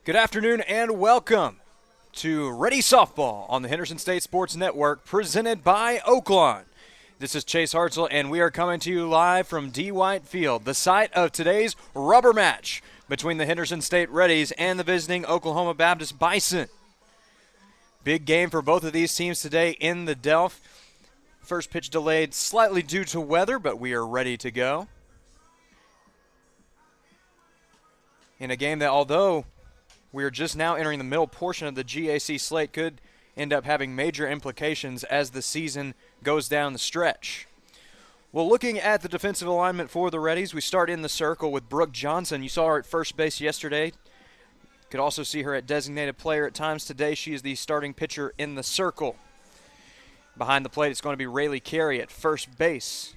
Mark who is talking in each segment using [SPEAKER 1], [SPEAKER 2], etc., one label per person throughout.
[SPEAKER 1] Good afternoon and welcome to Reddie Softball on the Henderson State Sports Network, presented by Oaklawn. This is Chase Hartzell, and we are coming to you live from D. White Field, the site of today's rubber match between the Henderson State Reddies and the visiting Oklahoma Baptist Bison. Big game for both of these teams today in the Delph. First pitch delayed slightly due to weather, but we are ready to go. In a game that, although we are just now entering the middle portion of the GAC slate, could end up having major implications as the season goes down the stretch. Well, looking at the defensive alignment for the Reddies, we start in the circle with Brooke Johnson. You saw her at first base yesterday. Could also see her at designated player at times today. She is the starting pitcher in the circle. Behind the plate, it's going to be Rayleigh Carey at first base.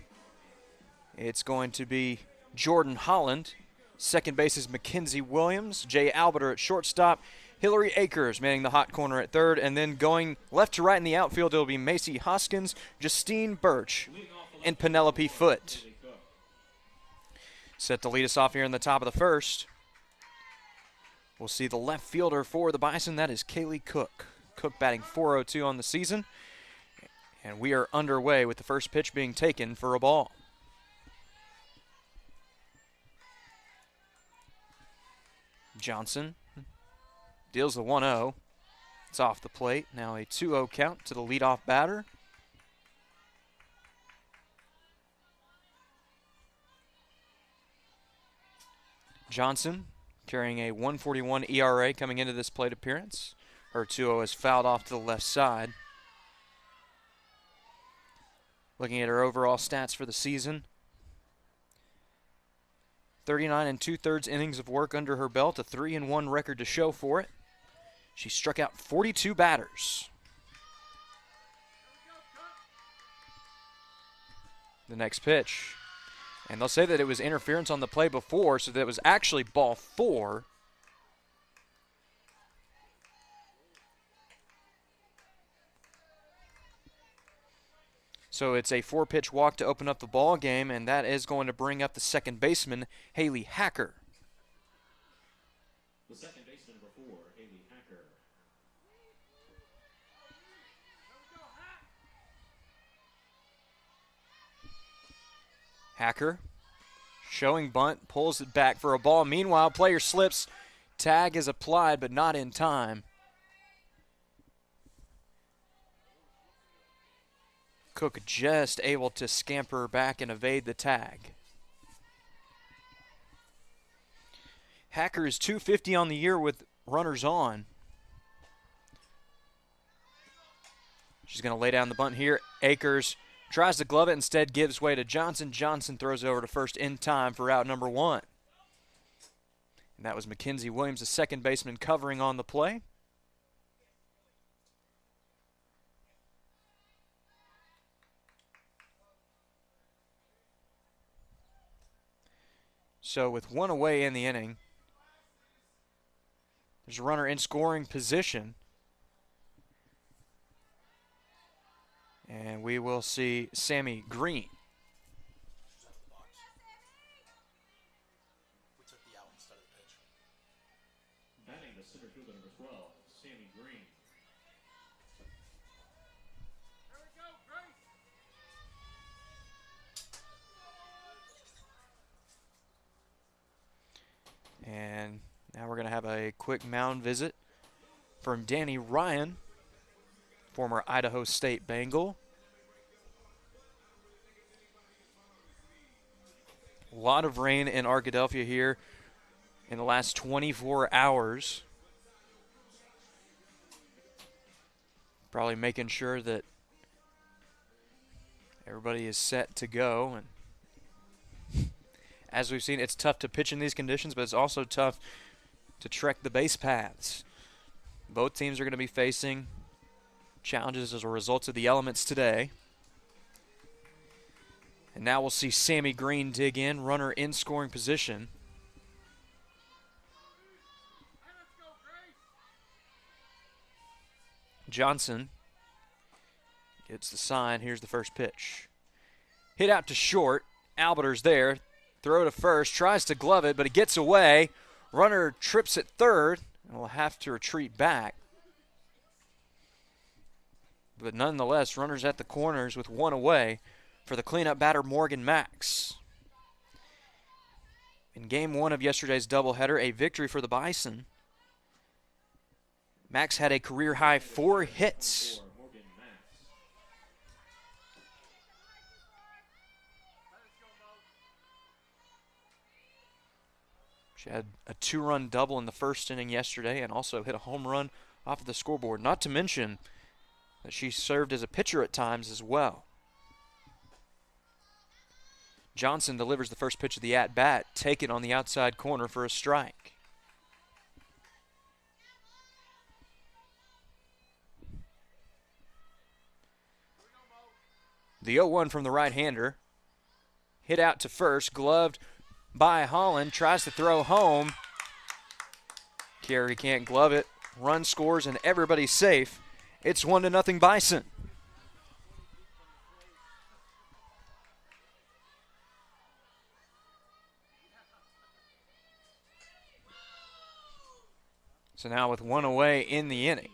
[SPEAKER 1] It's going to be Jordan Holland. Second base is Mackenzie Williams. Jay Albiter at shortstop. Hillary Akers manning the hot corner at third. And then going left to right in the outfield, it'll be Macy Hoskins, Justine Birch, and Penelope Foote. Set to lead us off here in the top of the first. We'll see the left fielder for the Bison. That is Kaylee Cook. Cook batting .402 on the season. And we are underway with the first pitch being taken for a ball. Johnson deals the 1-0. It's off the plate. Now a 2-0 count to the leadoff batter. Johnson carrying a 1.41 ERA coming into this plate appearance. Her 2-0 is fouled off to the left side. Looking at her overall stats for the season, 39 2/3 innings of work under her belt, a 3-1 record to show for it. She struck out 42 batters. The next pitch. And they'll say that it was interference on the play before, so that it was actually ball 4. So it's a 4-pitch walk to open up the ball game, and that is going to bring up the second baseman, Haley Hacker.
[SPEAKER 2] The second baseman number 4, Haley Hacker.
[SPEAKER 1] Hacker showing bunt, pulls it back for a ball. Meanwhile, player slips. Tag is applied, but not in time. Cook just able to scamper back and evade the tag. Hacker is .250 on the year with runners on. She's going to lay down the bunt here. Akers tries to glove it, instead gives way to Johnson. Johnson throws it over to first in time for out number 1. And that was Mackenzie Williams, the second baseman, covering on the play. So with 1 away in the inning, there's a runner in scoring position. And we will see Sammy Green.
[SPEAKER 2] Batting the center fielder number 12, Sammy Green.
[SPEAKER 1] And now we're going to have a quick mound visit from Danny Ryan, former Idaho State Bengal. A lot of rain in Arkadelphia here in the last 24 hours. Probably making sure that everybody is set to go. And as we've seen, it's tough to pitch in these conditions, but it's also tough to trek the base paths. Both teams are going to be facing challenges as a result of the elements today. And now we'll see Sammy Green dig in, runner in scoring position. Johnson Gets the sign. Here's the first pitch. Hit out to short. Albiter's there. Throw to first. Tries to glove it, but it gets away. Runner trips at third and will have to retreat back. But nonetheless, runners at the corners with one away for the cleanup batter, Morgan Max. In game one of yesterday's doubleheader, a victory for the Bison. Max had a career-high 4 hits. She had a 2-run double in the first inning yesterday and also hit a home run off of the scoreboard. Not to mention that she served as a pitcher at times as well. Johnson delivers the first pitch of the at-bat, taken on the outside corner for a strike. The 0-1 from the right-hander. Hit out to first, gloved by Holland, tries to throw home. Carey can't glove it. Run scores and everybody's safe. It's 1-0 Bison. So now with one away in the inning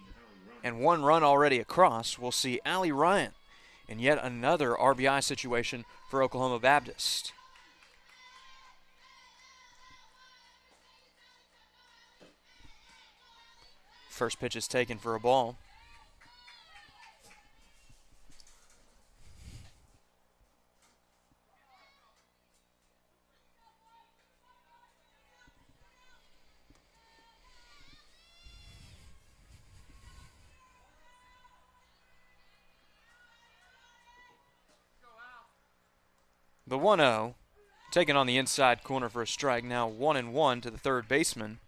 [SPEAKER 1] and 1 run already across, we'll see Allie Ryan in yet another RBI situation for Oklahoma Baptist. First pitch is taken for a ball. The 1-0, taken on the inside corner for a strike, now 1-1 to the third baseman.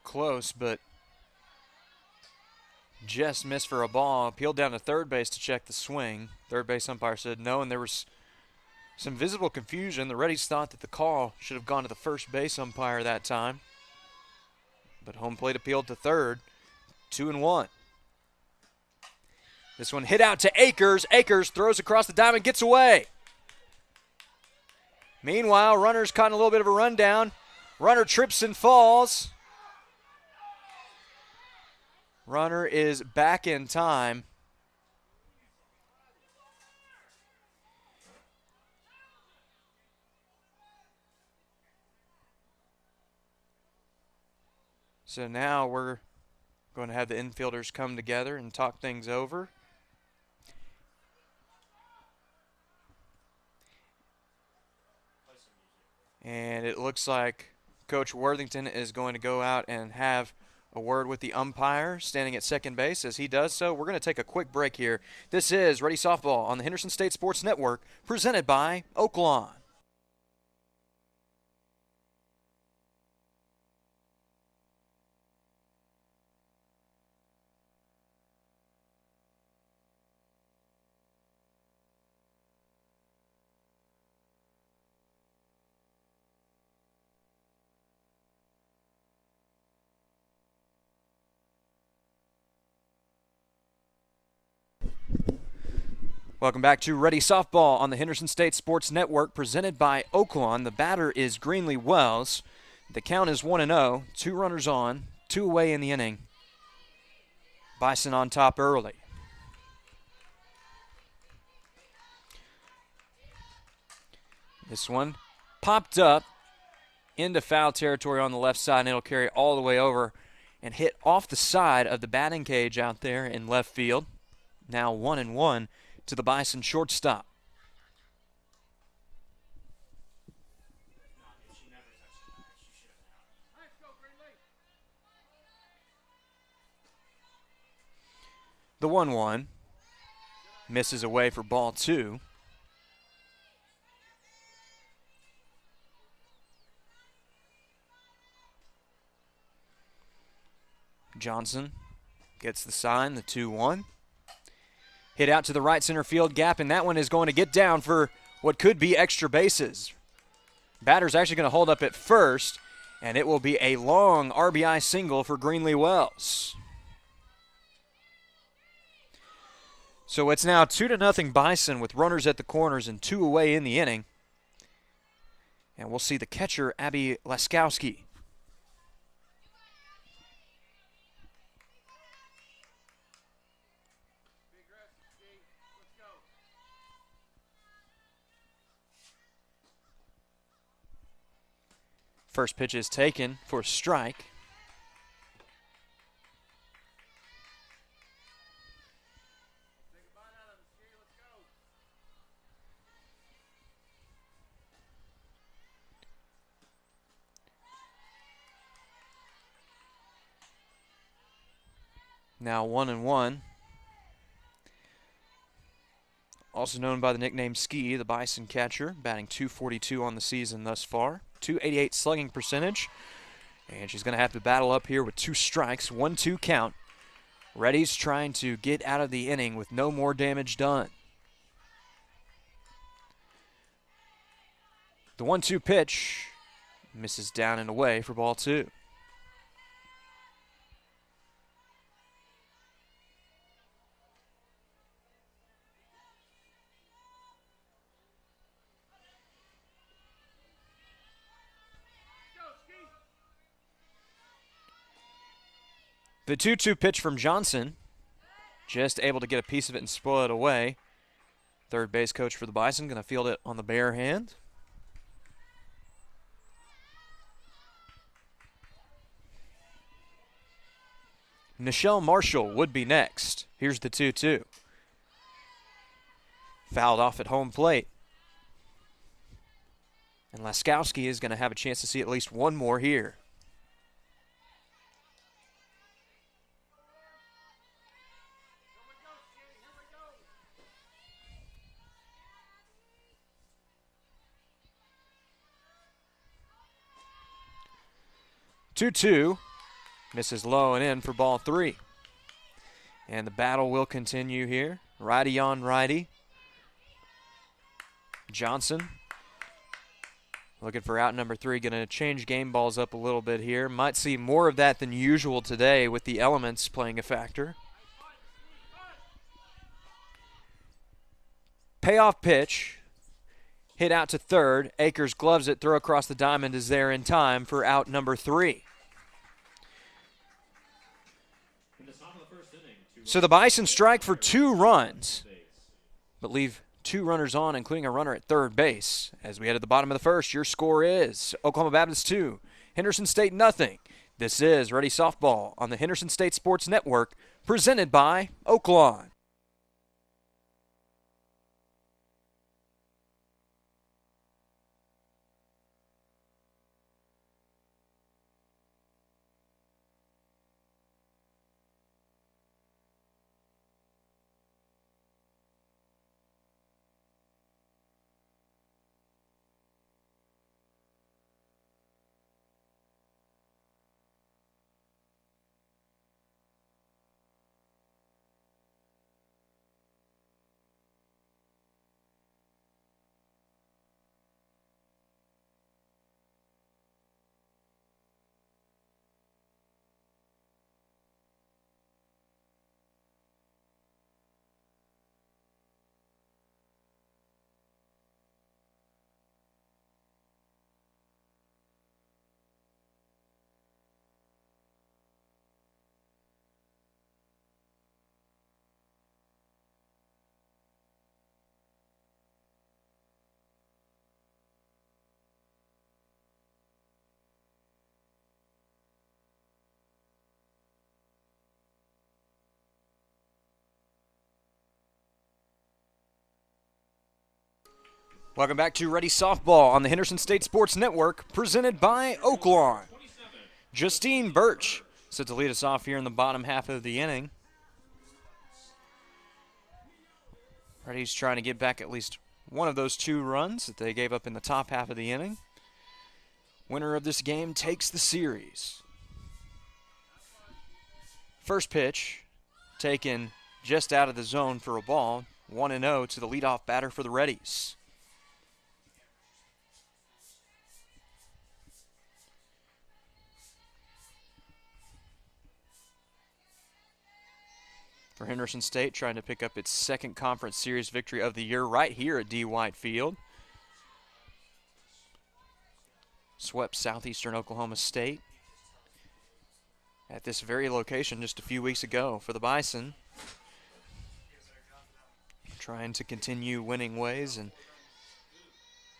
[SPEAKER 1] Close, but just missed for a ball. Peeled down to third base to check the swing. Third base umpire said no, and there was some visible confusion. The Reddies thought that the call should have gone to the first base umpire that time. But home plate appealed to third. 2-1. This one hit out to Akers. Akers throws across the diamond, gets away. Meanwhile, runner's caught in a little bit of a rundown. Runner trips and falls. Runner is back in time. So now we're going to have the infielders come together and talk things over. And it looks like Coach Worthington is going to go out and have a word with the umpire standing at second base. As he does so, we're going to take a quick break here. This is Ready Softball on the Henderson State Sports Network, presented by Oaklawn. Welcome back to Ready Softball on the Henderson State Sports Network, presented by Oaklawn. The batter is Greenlee Wells. The count is 1-0, 2 runners on, 2 away in the inning. Bison on top early. This one popped up into foul territory on the left side, and it'll carry all the way over and hit off the side of the batting cage out there in left field. Now 1-1 to the Bison shortstop. The 1-1 misses away for ball 2. Johnson gets the sign, the 2-1. Hit out to the right center field gap, and that one is going to get down for what could be extra bases. Batter's actually going to hold up at first, and it will be a long RBI single for Gsell. So it's now 2-0 Bison with runners at the corners and 2 away in the inning. And we'll see the catcher, Abby Laskowski. First pitch is taken for a strike. Now 1-1. Also known by the nickname Ski, the Bison catcher, batting .242 on the season thus far. .288 slugging percentage. And she's going to have to battle up here with 2 strikes, 1-2 count. Reddie's trying to get out of the inning with no more damage done. The 1-2 pitch misses down and away for ball 2. The 2-2 pitch from Johnson, just able to get a piece of it and spoil it away. Third base coach for the Bison going to field it on the bare hand. Nichelle Marshall would be next. Here's the 2-2. Fouled off at home plate. And Laskowski is going to have a chance to see at least one more here. Two-two, misses low and in for ball 3. And the battle will continue here. Righty on righty. Johnson looking for out number 3, going to change game balls up a little bit here. Might see more of that than usual today with the elements playing a factor. Payoff pitch. Hit out to third. Akers gloves it. Throw across the diamond is there in time for out number 3. So the Bison strike for 2 runs, but leave 2 runners on, including a runner at third base. As we head to the bottom of the first, your score is Oklahoma Baptist 2, Henderson State nothing. This is Reddie Softball on the Henderson State Sports Network, presented by Oaklawn. Welcome back to Reddie Softball on the Henderson State Sports Network, presented by Oaklawn. Justine Birch set to lead us off here in the bottom half of the inning. Reddie's trying to get back at least one of those 2 runs that they gave up in the top half of the inning. Winner of this game takes the series. First pitch taken just out of the zone for a ball. 1-0 to the leadoff batter for the Reddies. For Henderson State, trying to pick up its second conference series victory of the year right here at D. White Field. Swept Southeastern Oklahoma State at this very location just a few weeks ago for the Bison. Trying to continue winning ways and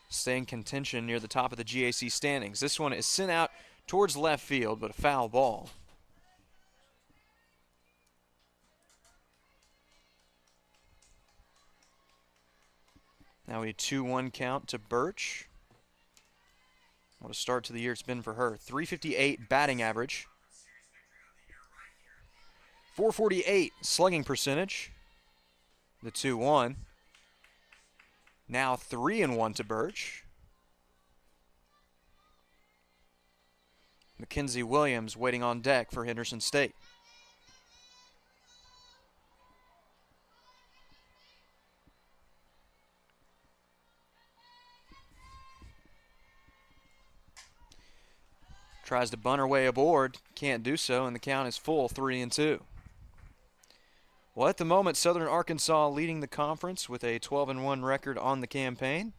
[SPEAKER 1] stay in contention near the top of the GAC standings. This one is sent out towards left field, but a foul ball. Now a 2-1 count to Birch. What a start to the year it's been for her. .358 batting average. .448 slugging percentage. The 2-1. Now 3-1 to Birch. Mackenzie Williams waiting on deck for Henderson State. Tries to bunt her way aboard, can't do so, and the count is full, 3-2. Well, at the moment, Southern Arkansas leading the conference with a 12-1 record on the campaign.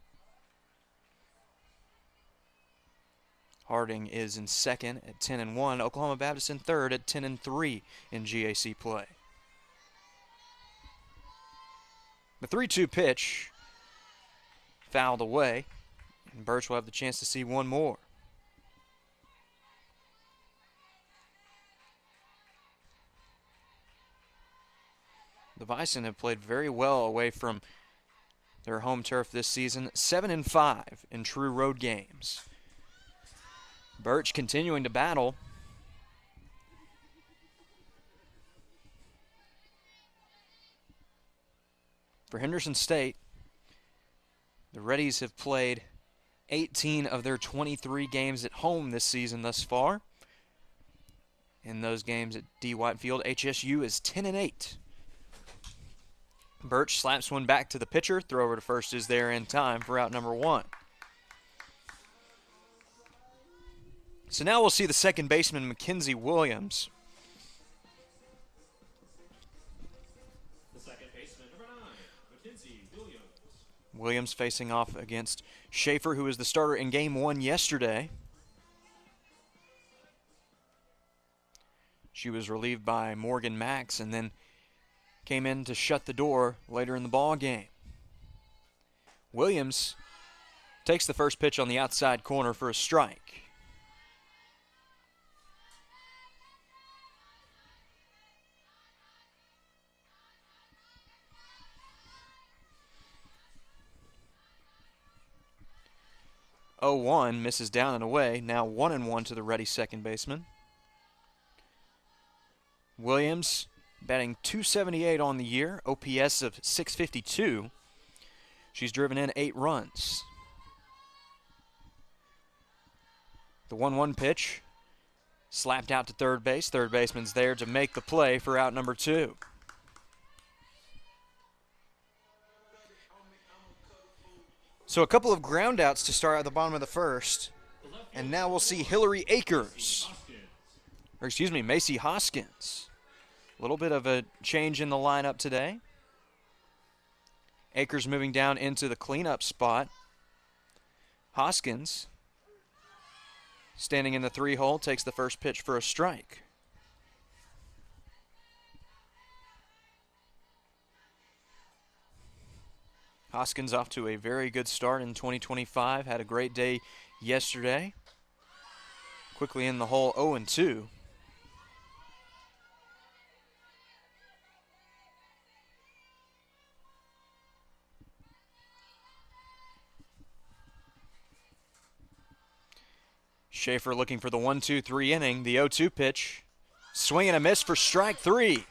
[SPEAKER 1] Harding is in second at 10-1. Oklahoma Baptist in third at 10-3 in GAC play. The 3-2 pitch fouled away, and Birch will have the chance to see one more. The Bison have played very well away from their home turf this season, 7-5 in true road games. Birch continuing to battle. For Henderson State, the Reddies have played 18 of their 23 games at home this season thus far. In those games at D. White Field, HSU is 10-8. Birch slaps one back to the pitcher. Throw over to first is there in time for out number 1. So now we'll see the second baseman, Mackenzie Williams.
[SPEAKER 2] The second baseman, number 9, Mackenzie Williams.
[SPEAKER 1] Williams facing off against Schaefer, who was the starter in game 1 yesterday. She was relieved by Morgan Max and then came in to shut the door later in the ball game. Williams takes the first pitch on the outside corner for a strike. .01 misses down and away. Now 1-1 to the Ready second baseman. Williams batting .278 on the year, OPS of .652. She's driven in 8 runs. The 1-1 pitch slapped out to third base. Third baseman's there to make the play for out number 2. So a couple of ground outs to start at the bottom of the first. And now we'll see Hillary Akers. Or excuse me, Macy Hoskins. A little bit of a change in the lineup today. Akers moving down into the cleanup spot. Hoskins, standing in the 3-hole, takes the first pitch for a strike. Hoskins off to a very good start in 2025. Had a great day yesterday. Quickly in the hole, 0-2. Schaefer looking for the 1-2-3 inning. The 0-2 pitch. Swing and a miss for strike 3.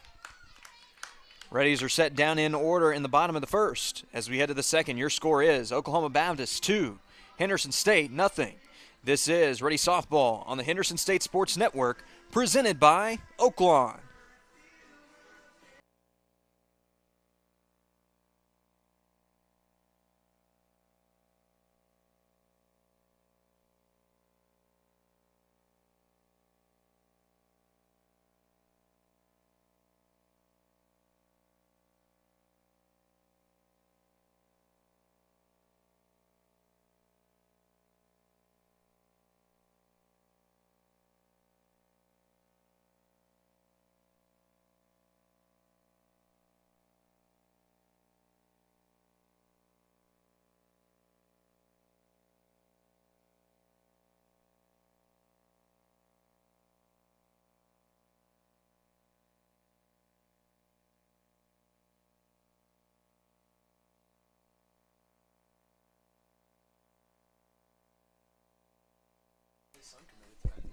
[SPEAKER 1] Reddies are set down in order in the bottom of the first. As we head to the second, your score is Oklahoma Baptist 2, Henderson State 0. This is Ready Softball on the Henderson State Sports Network, presented by Oaklawn.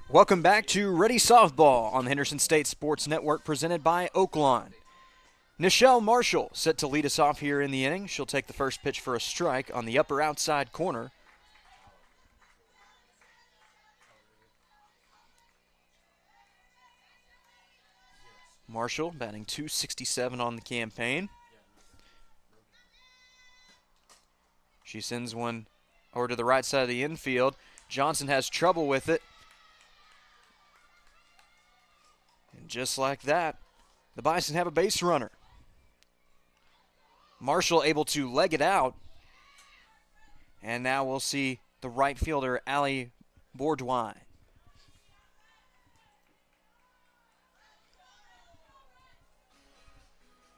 [SPEAKER 1] Welcome back to Ready Softball on the Henderson State Sports Network, presented by Oaklawn. Nichelle Marshall set to lead us off here in the inning. She'll take the first pitch for a strike on the upper outside corner. Marshall batting .267 on the campaign. She sends one over to the right side of the infield. Johnson has trouble with it. And just like that, the Bison have a base runner. Marshall able to leg it out. And now we'll see the right fielder, 𝗦𝗨𝗕𝗦𝗖𝗥𝗜𝗕𝗘.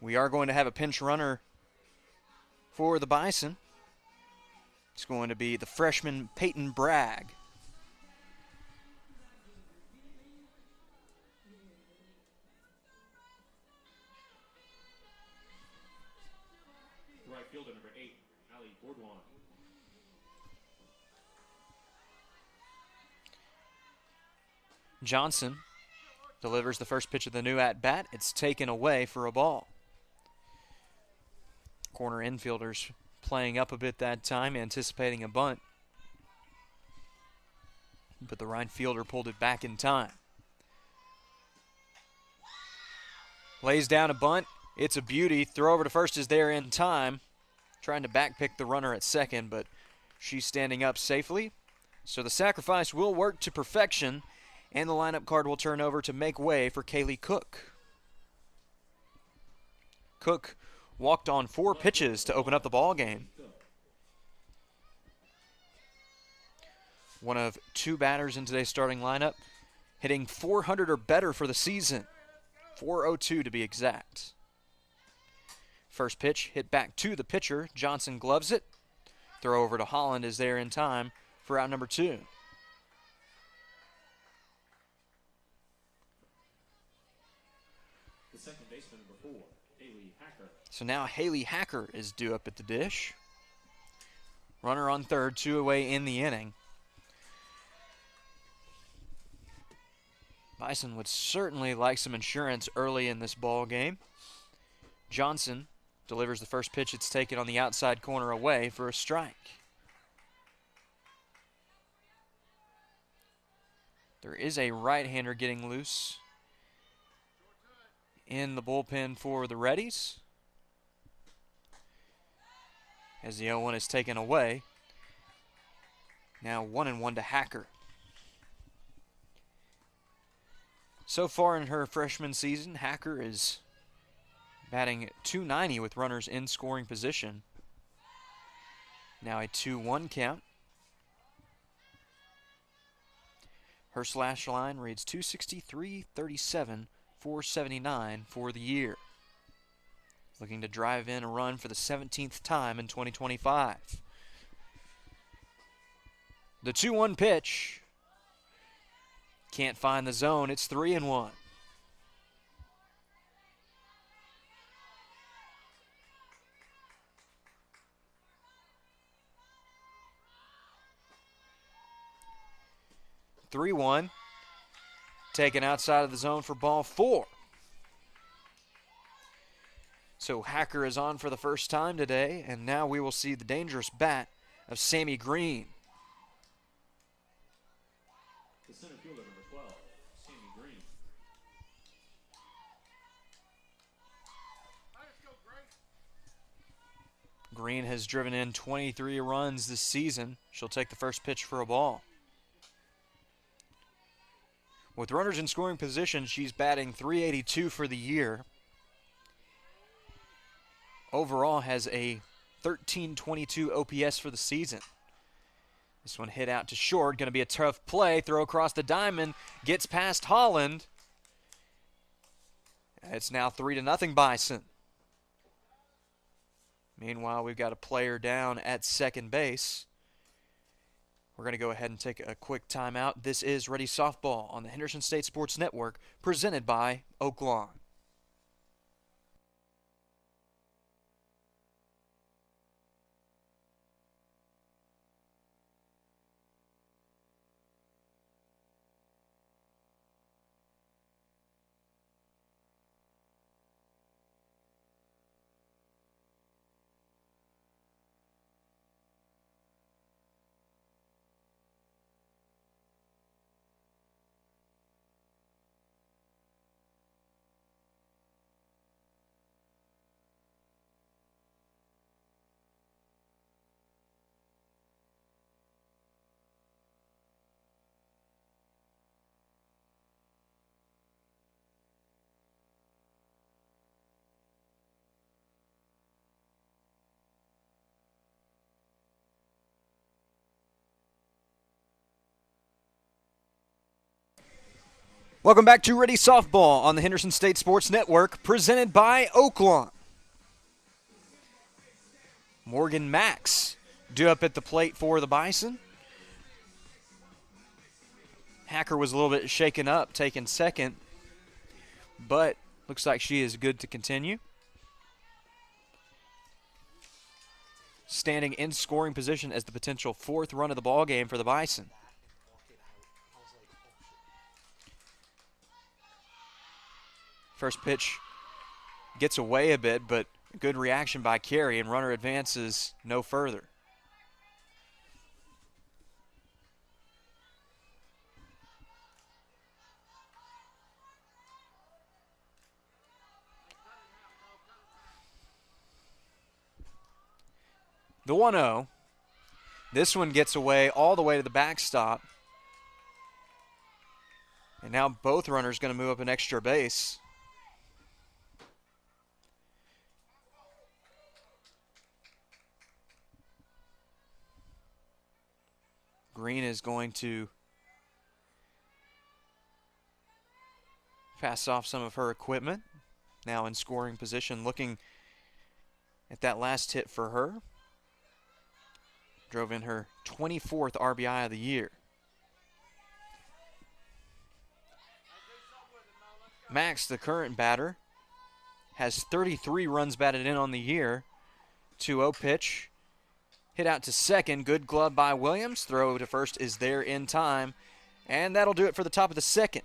[SPEAKER 1] We are going to have a pinch runner for the Bison. It's going to be the freshman Peyton Bragg.
[SPEAKER 2] Right fielder number 8, 𝗦𝗨𝗕𝗦𝗖𝗥𝗜𝗕𝗘.
[SPEAKER 1] Johnson delivers the first pitch of the new at-bat. It's taken away for a ball. Corner infielders playing up a bit that time, anticipating a bunt. But the right fielder pulled it back in time. Lays down a bunt. It's a beauty. Throw over to first is there in time. Trying to backpick the runner at second, but she's standing up safely. So the sacrifice will work to perfection, and the lineup card will turn over to make way for Kaylee Cook. Cook walked on 4 pitches to open up the ball game. One of 2 batters in today's starting lineup, hitting .400 or better for the season. .402 to be exact. First pitch hit back to the pitcher. Johnson gloves it. Throw over to Holland is there in time for out number 2.
[SPEAKER 2] The second baseman number 4, Haley Hacker.
[SPEAKER 1] So now Haley Hacker is due up at the dish. Runner on third, 2 away in the inning. Bison would certainly like some insurance early in this ball game. Johnson delivers the first pitch. It's taken on the outside corner away for a strike. There is a right-hander getting loose in the bullpen for the Reddies, as the 0-1 is taken away. Now 1-1 to Hacker. So far in her freshman season, Hacker is batting .290 with runners in scoring position. Now a 2-1 count. Her slash line reads .263, .479 for the year. Looking to drive in a run for the 17th time in 2025. The 2-1 pitch. Can't find the zone. It's 3-1. Taken outside of the zone for ball 4. So Hacker is on for the first time today, and now we will see the dangerous bat of Sammy Green.
[SPEAKER 2] The center fielder number 12, Sammy Green.
[SPEAKER 1] Green has driven in 23 runs this season. She'll take the first pitch for a ball. With runners in scoring position, she's batting .382 for the year. Overall has a .1322 OPS for the season. This one hit out to short. Going to be a tough play. Throw across the diamond. Gets past Holland. It's now 3-0 Bison. Meanwhile, we've got a player down at second base. We're going to go ahead and take a quick timeout. This is Ready Softball on the Henderson State Sports Network, presented by Oaklawn. Welcome back to Reddie Softball on the Henderson State Sports Network, presented by Oaklawn. Morgan Max due up at the plate for the Bison. Hacker was a little bit shaken up, taking second, but looks like she is good to continue. Standing in scoring position as the potential fourth run of the ball game for the Bison. First pitch gets away a bit, but good reaction by Carey, and runner advances no further. The 1-0. This one gets away all the way to the backstop. And now both runners going to move up an extra base. Green is going to pass off some of her equipment. Now in scoring position, looking at that last hit for her. Drove in her 24th RBI of the year. Max, the current batter, has 33 runs batted in on the year. 2-0 pitch. Hit out to second. Good glove by Williams. Throw to first is there in time. And that'll do it for the top of the second.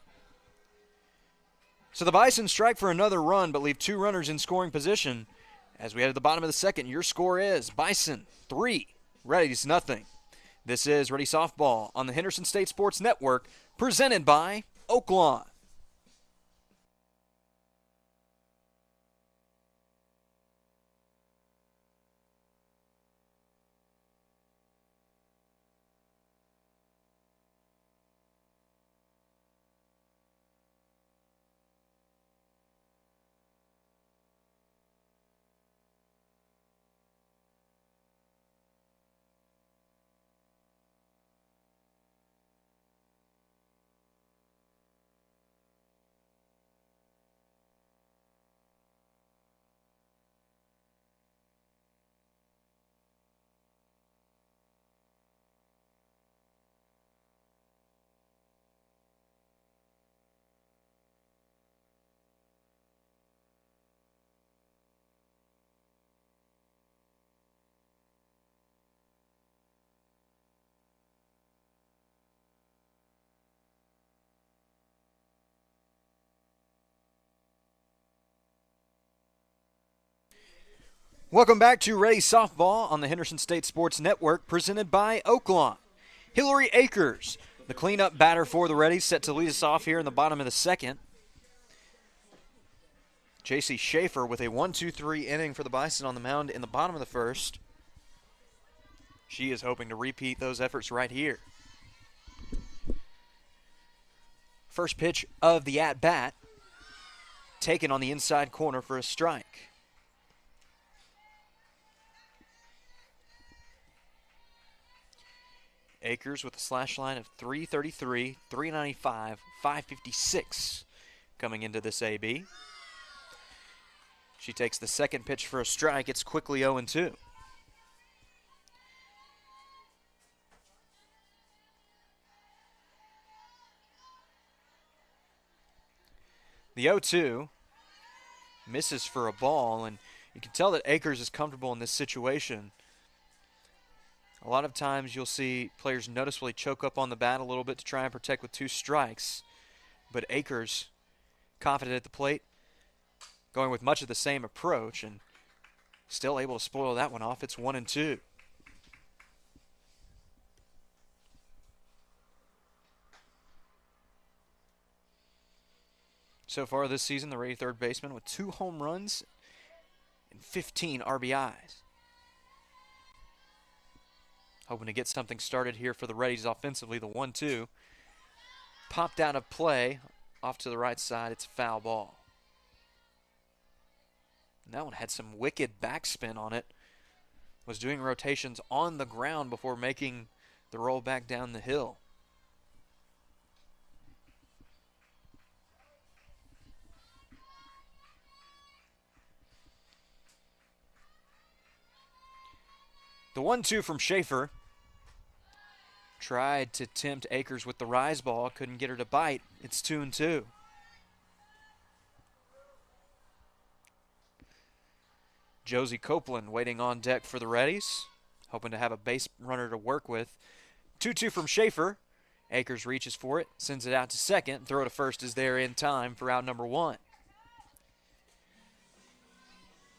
[SPEAKER 1] So the Bison strike for another run, but leave two runners in scoring position. As we head to the bottom of the second, your score is Bison 3, Reddie's nothing. This is Reddie Softball on the Henderson State Sports Network, presented by Oaklawn. Welcome back to Reddie Softball on the Henderson State Sports Network, presented by Oaklawn. Hillary Akers, the cleanup batter for the Reddies, set to lead us off here in the bottom of the second. J.C. Schaefer with a 1-2-3 inning for the Bison on the mound in the bottom of the first. She is hoping to repeat those efforts right here. First pitch of the at-bat, taken on the inside corner for a strike. Akers with a slash line of 333, 395, 556 coming into this AB. She takes the second pitch for a strike. It's quickly 0-2. The 0-2 misses for a ball, and you can tell that Akers is comfortable in this situation. A lot of times you'll see players noticeably choke up on the bat a little bit to try and protect with two strikes. But Akers, confident at the plate, going with much of the same approach and still able to spoil that one off. It's 1-2. So far this season, the Reddie third baseman with 2 home runs and 15 RBIs. Hoping to get something started here for the Reddies offensively. The 1-2 popped out of play off to the right side. It's a foul ball. And that one had some wicked backspin on it. Was doing rotations on the ground before making the roll back down the hill. The 1-2 from Schaefer. Tried to tempt Akers with the rise ball, couldn't get her to bite. It's 2-2. Josie Copeland waiting on deck for the Reddies, hoping to have a base runner to work with. 2-2 from Schaefer. Akers reaches for it, sends it out to second. Throw to first is there in time for out number 1.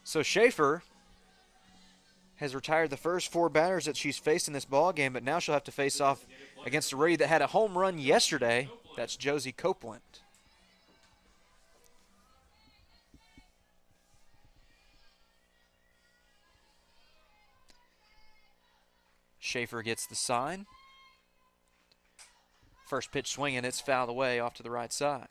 [SPEAKER 1] So Schaefer has retired the first 4 batters that she's faced in this ball game, but now she'll have to face off against a Reddie that had a home run yesterday. That's Josie Copeland. Schaefer gets the sign. First pitch swinging, it's fouled away off to the right side.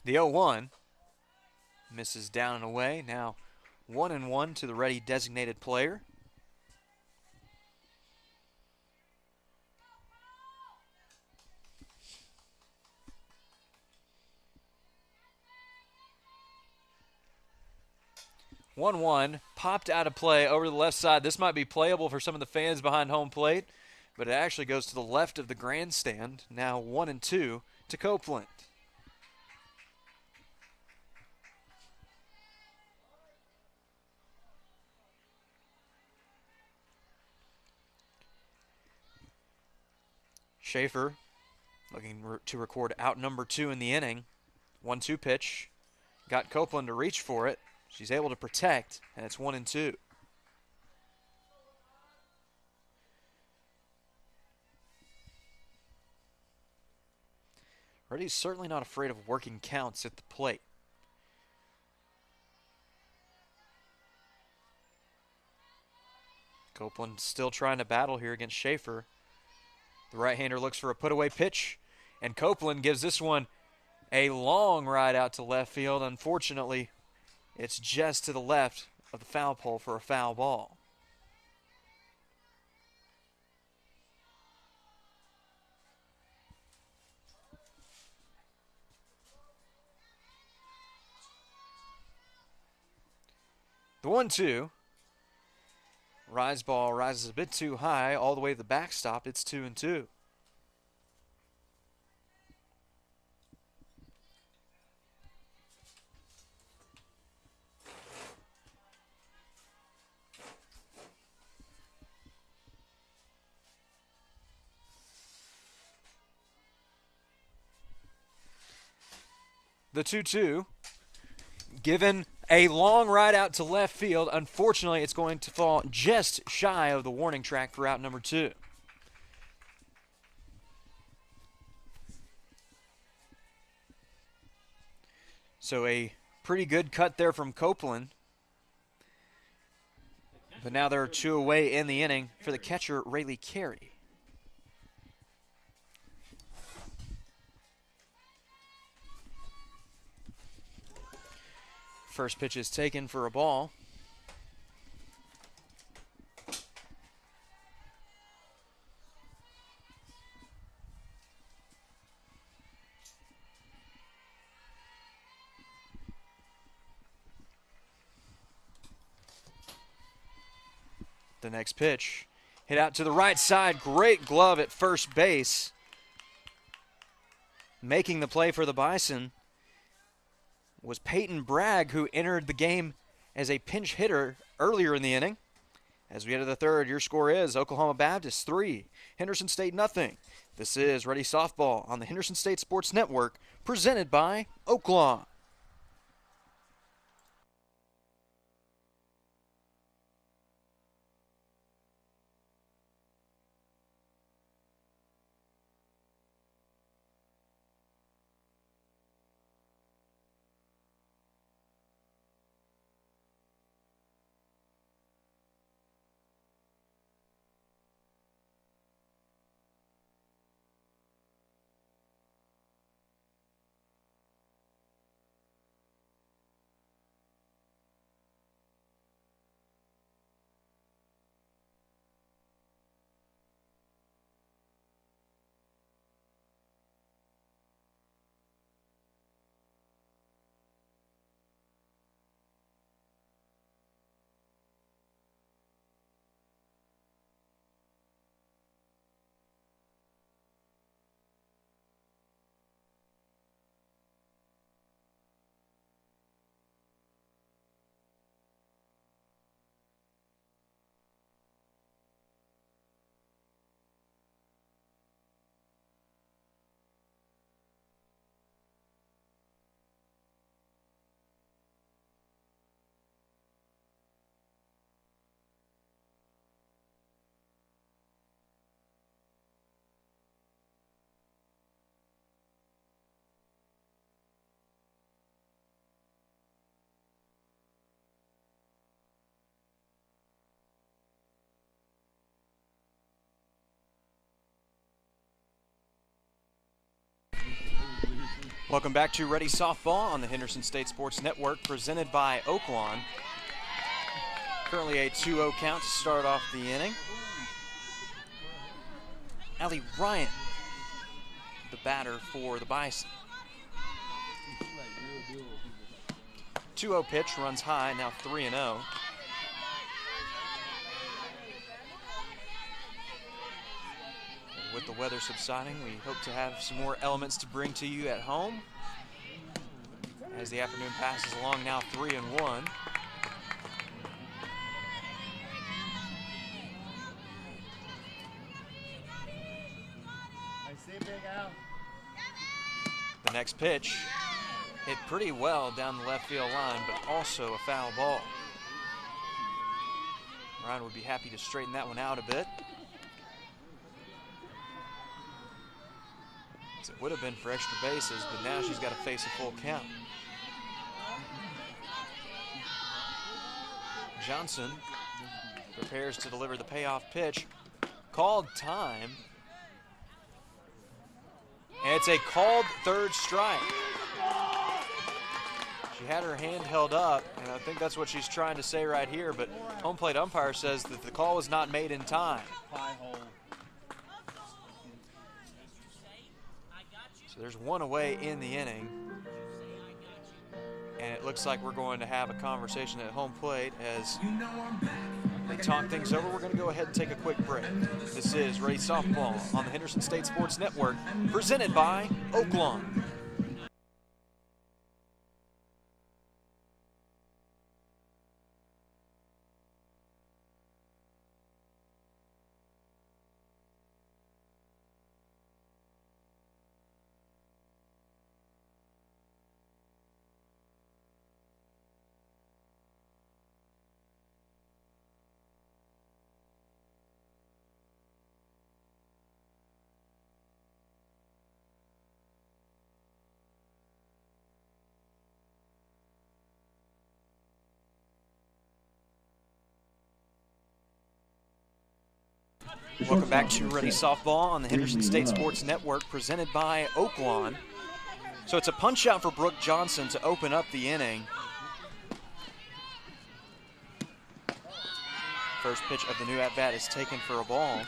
[SPEAKER 1] The 0-1 misses down and away. Now 1-1 to the Reddie designated player. One popped out of play over the left side. This might be playable for some of the fans behind home plate, but it actually goes to the left of the grandstand. Now 1-2 to Copeland. Schaefer looking to record out number 2 in the inning. 1-2 pitch. Got Copeland to reach for it. She's able to protect, and it's 1-2. Reddie's certainly not afraid of working counts at the plate. Copeland still trying to battle here against Schaefer. The right-hander looks for a put-away pitch, and Copeland gives this one a long ride out to left field. Unfortunately, it's just to the left of the foul pole for a foul ball. The 1-2. Rise ball rises a bit too high, all the way to the backstop. It's 2-2. The 2-2, given a long ride out to left field. Unfortunately, it's going to fall just shy of the warning track for out number 2. So a pretty good cut there from Copeland. But now there are 2 away in the inning for the catcher, 𝗦𝗨𝗕𝗦𝗬𝗓𝗏. First pitch is taken for a ball. The next pitch hit out to the right side. Great glove at first base. Making the play for the Bison was Peyton Bragg, who entered the game as a pinch hitter earlier in the inning. As we enter the third, your score is Oklahoma Baptist 3, Henderson State nothing. This is Reddie Softball on the Henderson State Sports Network, presented by 𝗏𝗏𝗏. Welcome back to Reddie Softball on the Henderson State Sports Network, presented by Oaklawn. Currently a 2-0 count to start off the inning. Allie Ryan, the batter for the Bison. 2-0 pitch, runs high, now 3-0. With the weather subsiding, we hope to have some more elements to bring to you at home. As the afternoon passes along, now 3-1. The next pitch hit pretty well down the left field line, but also a foul ball. Ryan would be happy to straighten that one out a bit. It would have been for extra bases, but now she's got to face a full count. Johnson prepares to deliver the payoff pitch. Called time. And it's a called third strike. She had her hand held up, and I think that's what she's trying to say right here, but home plate umpire says that the call was not made in time. So there's one away in the inning, and it looks like we're going to have a conversation at home plate as they talk things over. We're going to go ahead and take a quick break. This is Reddie Softball on the Henderson State Sports Network, presented by Oaklawn. Welcome back to Reddie Softball on the Henderson State Sports Network, presented by Oaklawn. So it's a punch out for Brooke Johnson to open up the inning. First pitch of the new at-bat is taken for a ball.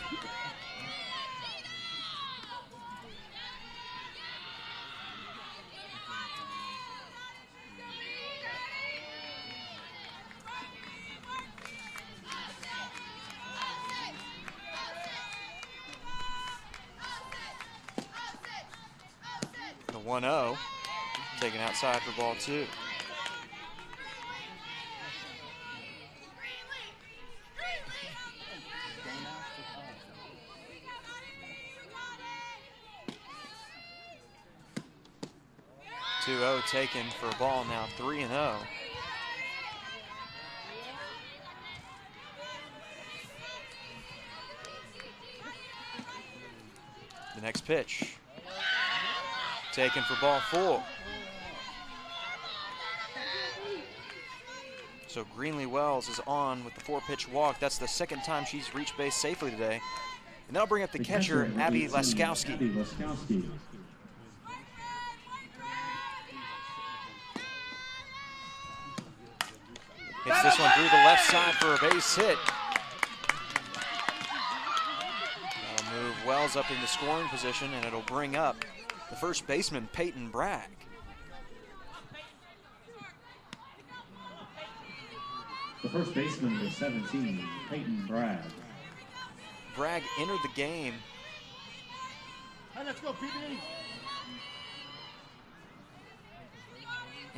[SPEAKER 1] The 1-0, taken outside for ball two. Taken for a ball, now 3-0. The next pitch, taken for ball four. So Greenlee Wells is on with the 4-pitch walk. That's the second time she's reached base safely today. And that'll bring up the catcher, Abby 𝗦𝗡𝗕𝗦𝗖𝗥𝗜𝗕𝗘. Hits this one through the left side for a base hit. That'll move Wells up into scoring position, and it'll bring up the first baseman, Peyton Bragg.
[SPEAKER 3] The first baseman is 17, Peyton Bragg.
[SPEAKER 1] Bragg entered the game.
[SPEAKER 4] Hey, let's go, PB.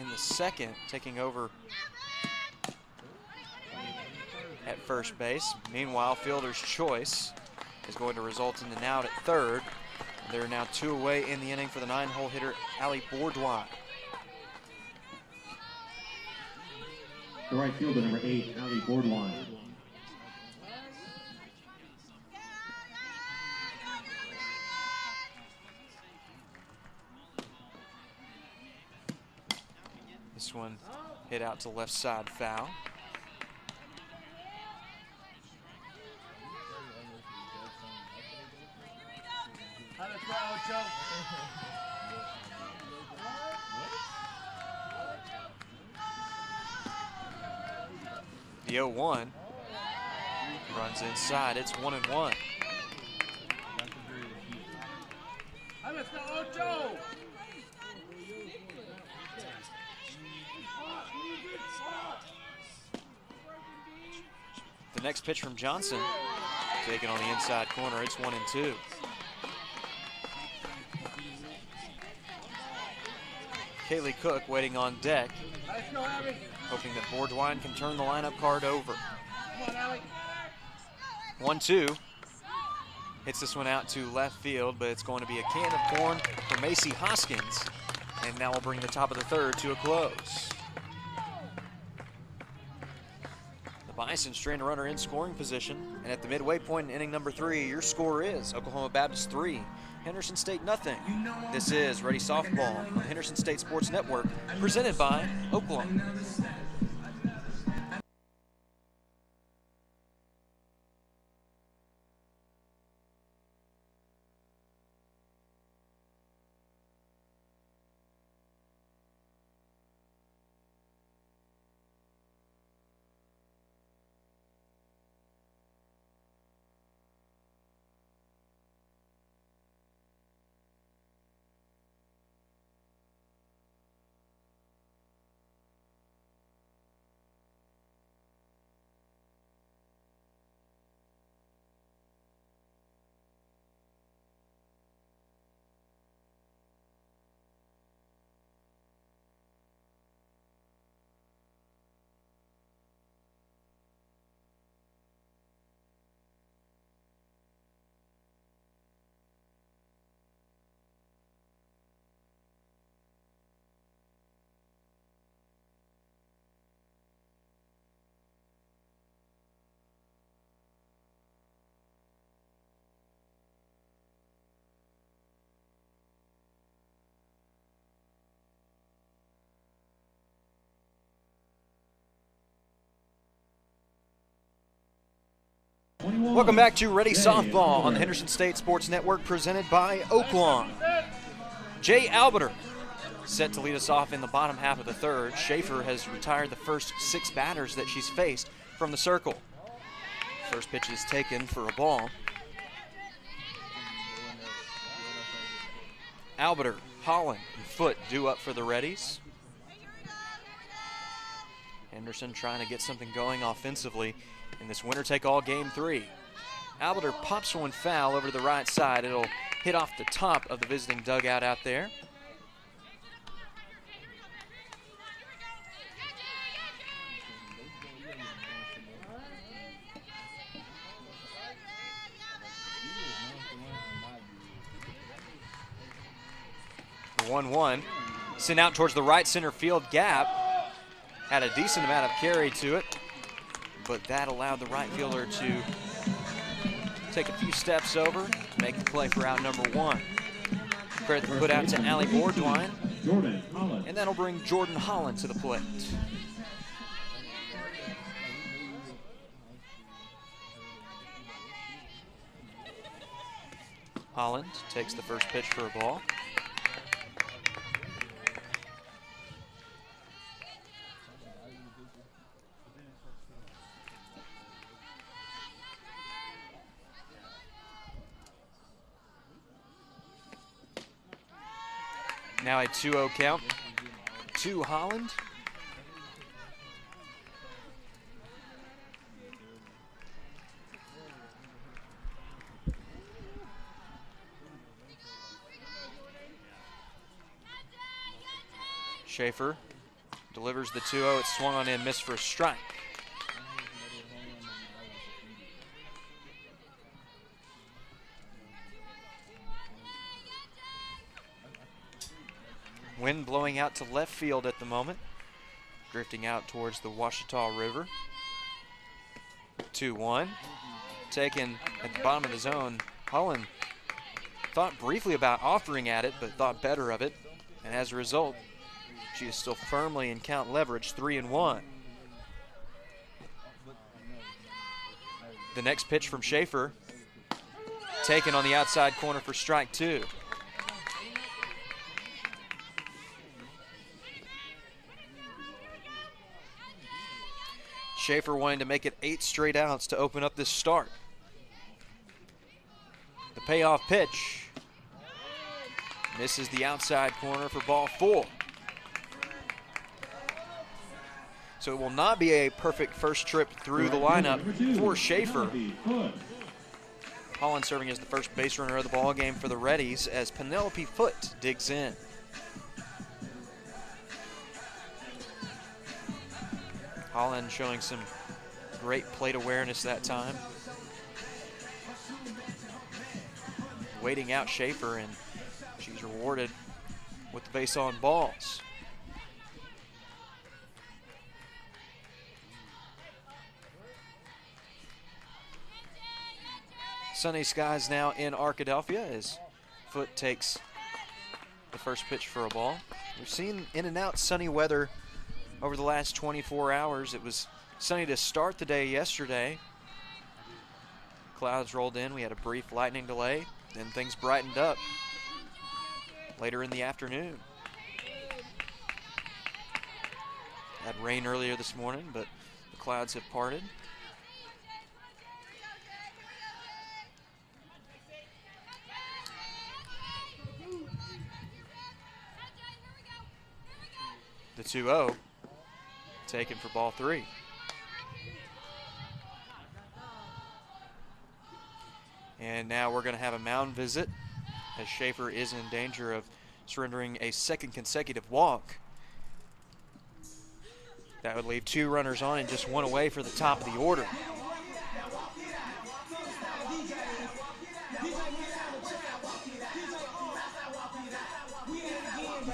[SPEAKER 1] In the second, taking over at first base. Meanwhile, fielder's choice is going to result in an out at third. There are now two away in the inning for the 9-hole hitter, Allie Bourdois.
[SPEAKER 3] The right fielder, number 8, Allie Bourdois.
[SPEAKER 1] This one hit out to left side, foul. The 0-1 runs inside. It's 1-1. The next pitch from Johnson, taken on the inside corner. It's 1-2. Kaylee Cook waiting on deck, hoping that 𝗦𝗨𝗕𝗦𝗖𝗥𝗜𝗕𝗘 can turn the lineup card over. 1-2. Hits this one out to left field, but it's going to be a can of corn for Macy Hoskins. And now we'll bring the top of the third to a close. The Bisons train a runner in scoring position. And at the midway point in inning number 3, your score is Oklahoma Baptist 3, Henderson State nothing. This is Reddie Softball on the Henderson State Sports Network, presented by Oklahoma. Welcome back to Reddie Softball on the Henderson State Sports Network, presented by Oaklawn. Jay Albiter set to lead us off in the bottom half of the third. Schaefer has retired the first 6 batters that she's faced from the circle. First pitch is taken for a ball. Albiter, Holland, and Foote due up for the Reddies. Henderson trying to get something going offensively in this winner-take-all game 3. Albiter pops one foul over to the right side. It'll hit off the top of the visiting dugout out there. The 1-1 sent out towards the right center field gap. Had a decent amount of carry to it, but that allowed the right fielder to take a few steps over to make the play for out number 1. Credit put out to Allie 𝗦𝗨𝗕𝗦𝗖𝗥𝗜𝗕𝗏, and that'll bring Jordan Holland to the plate. Holland takes the first pitch for a ball. Now a 2-0 count to Holland. Schaefer delivers the 2-0. It's swung on in, missed for a strike. Wind blowing out to left field at the moment, drifting out towards the 𝗏𝗏𝗏 River. 2-1, taken at the bottom of the zone. Holland thought briefly about offering at it, but thought better of it, and as a result, she is still firmly in count leverage, 3-1. The next pitch from Schaefer, taken on the outside corner for strike 2. Schaefer wanting to make it 8 straight outs to open up this start. The payoff pitch misses the outside corner for ball 4. So it will not be a perfect first trip through the lineup for Schaefer. Holland serving as the first base runner of the ball game for the Reddies as Penelope Foote digs in. Holland showing some great plate awareness that time. Waiting out Schaefer, and she's rewarded with the base on balls. Sunny skies now in Arkadelphia as Foote takes the first pitch for a ball. We've seen in and out sunny weather over the last 24 hours. It was sunny to start the day yesterday. Clouds rolled in. We had a brief lightning delay. Then things brightened up later in the afternoon. Had rain earlier this morning, but the clouds have parted. The 2-0 taken for ball 3. And now we're going to have a mound visit as Schaefer is in danger of surrendering a second consecutive walk. That would leave 2 runners on and just 1 away for the top of the order.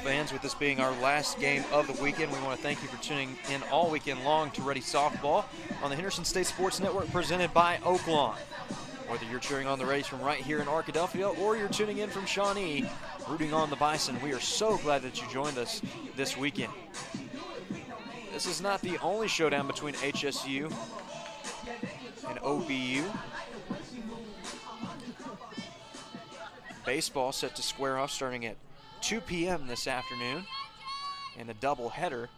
[SPEAKER 1] Fans, with this being our last game of the weekend, we want to thank you for tuning in all weekend long to Reddie Softball on the Henderson State Sports Network presented by Oaklawn. Whether you're cheering on the Reddies from right here in Arkadelphia or you're tuning in from Shawnee, rooting on the Bison, we are so glad that you joined us this weekend. This is not the only showdown between HSU and OBU. Baseball set to square off starting at 2 p.m. this afternoon, and a doubleheader,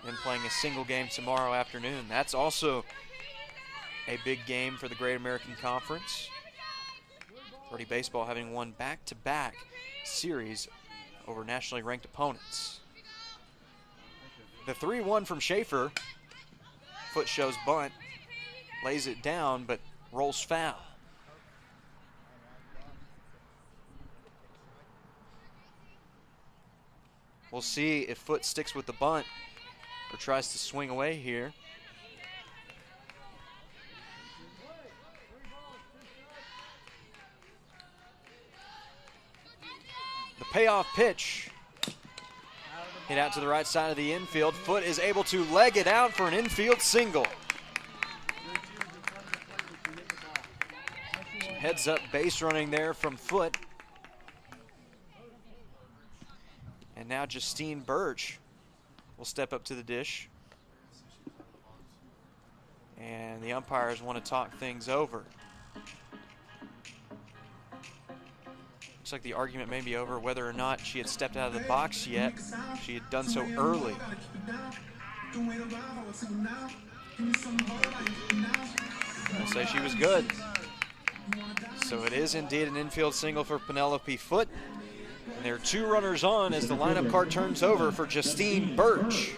[SPEAKER 1] then playing a single game tomorrow afternoon. That's also a big game for the Great American Conference. Reddie Baseball having won back-to-back series over nationally ranked opponents. The 3-1 from Schaefer. Foote shows bunt, lays it down, but rolls foul. We'll see if Foote sticks with the bunt or tries to swing away here. The payoff pitch hit out to the right side of the infield. Foote is able to leg it out for an infield single. Heads up base running there from Foote. And now Justine Birch will step up to the dish. And the umpires want to talk things over. Looks like the argument may be over whether or not she had stepped out of the box yet. She had done so early. I'll say she was good. So it is indeed an infield single for Penelope Foote. And there are 2 runners on as the lineup card turns over for Justine Birch.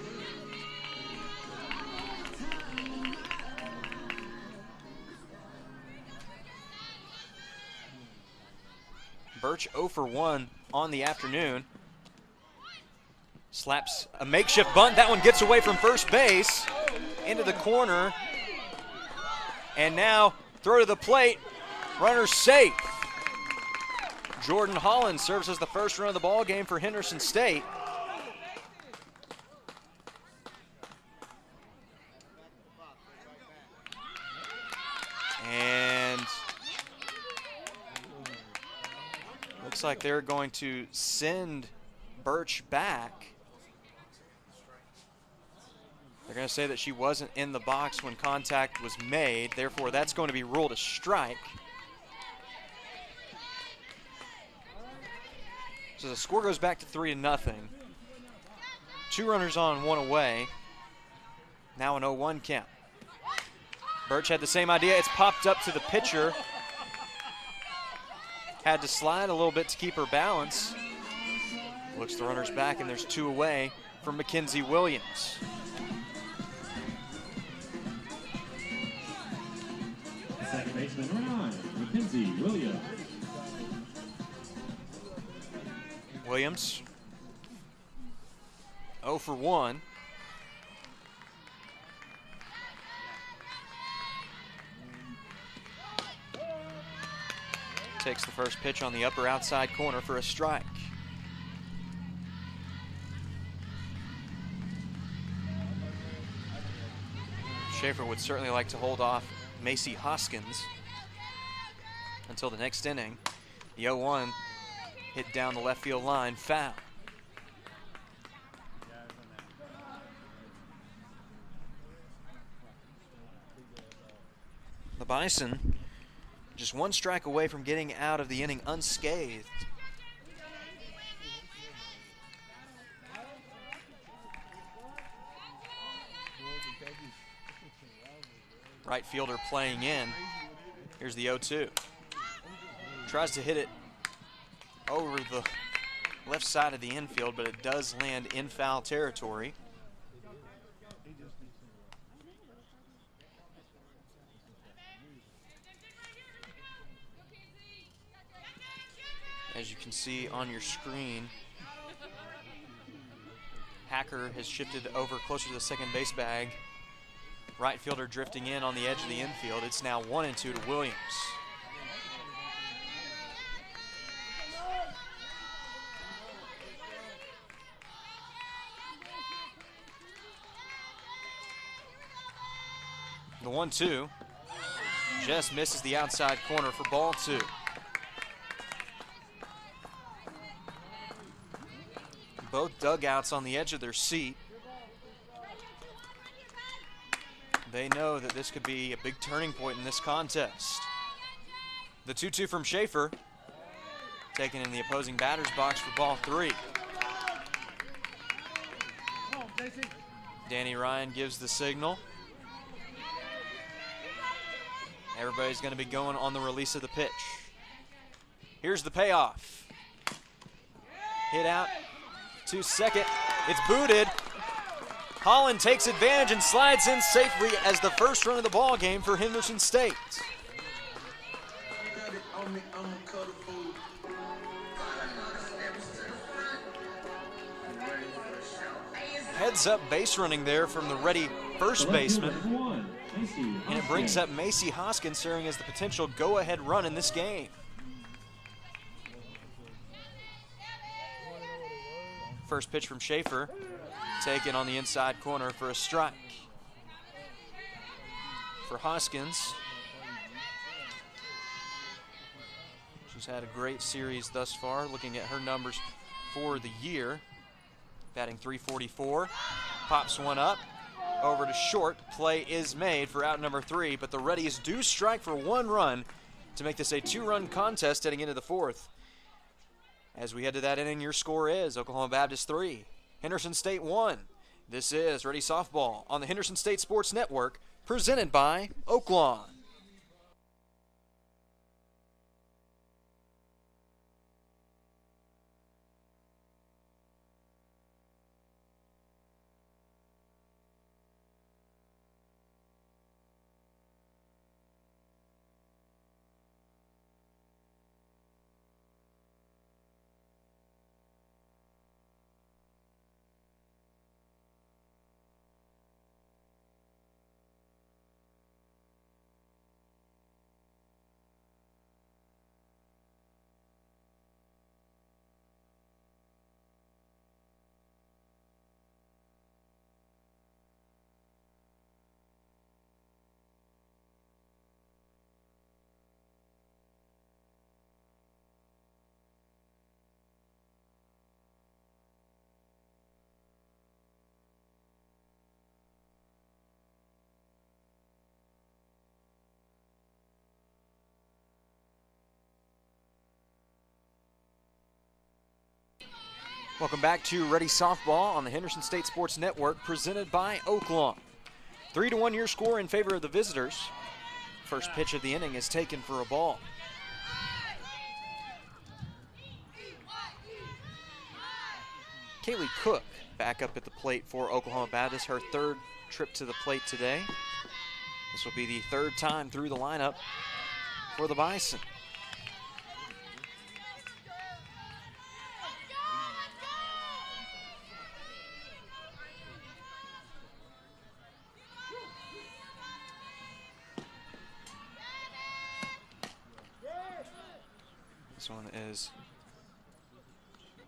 [SPEAKER 1] Birch 0 for 1 on the afternoon. Slaps a makeshift bunt. That one gets away from first base into the corner. And now throw to the plate. Runner safe. Jordan Holland serves as the first run of the ball game for Henderson State. And looks like they're going to send Birch back. They're going to say that she wasn't in the box when contact was made. Therefore, that's going to be ruled a strike. So the score goes back to 3-0. 2 runners on, 1 away. Now an 0-1 count. Birch had the same idea. It's popped up to the pitcher. Had to slide a little bit to keep her balance. Looks the runners back, and there's 2 away from Mackenzie Williams.
[SPEAKER 3] Second baseman, number 9, Mackenzie Williams.
[SPEAKER 1] Williams, 0 for 1. Takes the first pitch on the upper outside corner for a strike. Schaefer would certainly like to hold off 𝗦𝗨𝗕𝗦𝗖𝗥𝗜𝗕𝗘 until the next inning. The 0-1 hit down the left field line, foul. The Bison just 1 strike away from getting out of the inning unscathed. Right fielder playing in. Here's the 0-2. Tries to hit it over the left side of the infield, but it does land in foul territory. As you can see on your screen, Hacker has shifted over closer to the second base bag. Right fielder drifting in on the edge of the infield. It's now 1-2 to Williams. The 1-2 just misses the outside corner for ball 2. Both dugouts on the edge of their seat. They know that this could be a big turning point in this contest. The 2-2 from Schaefer, taken in the opposing batter's box for ball 3. Danny Ryan gives the signal. Everybody's going to be going on the release of the pitch. Here's the payoff. Hit out to second. It's booted. Holland takes advantage and slides in safely as the first run of the ball game for Henderson State. Heads up base running there from the Reddie first baseman. And it brings up 𝗦𝗨𝗕𝗦𝗖𝗥𝗜𝗕𝗘 serving as the potential go-ahead run in this game. First pitch from Schaefer, taken on the inside corner for a strike. For Hoskins, she's had a great series thus far, looking at her numbers for the year. Batting .344, pops one up, over to short. Play is made for out number 3, but the Reddies do strike for 1 run to make this a 2-run contest heading into the 4th. As we head to that inning, your score is Oklahoma Baptist 3, Henderson State 1. This is Reddie Softball on the Henderson State Sports Network, presented by Oaklawn. Welcome back to Reddie Softball on the Henderson State Sports Network, presented by Oaklawn. 3-1 your score in favor of the visitors. First pitch of the inning is taken for a ball. Kaylee Cook back up at the plate for Oklahoma Baptist, her third trip to the plate today. This will be the third time through the lineup for the Bison. This one is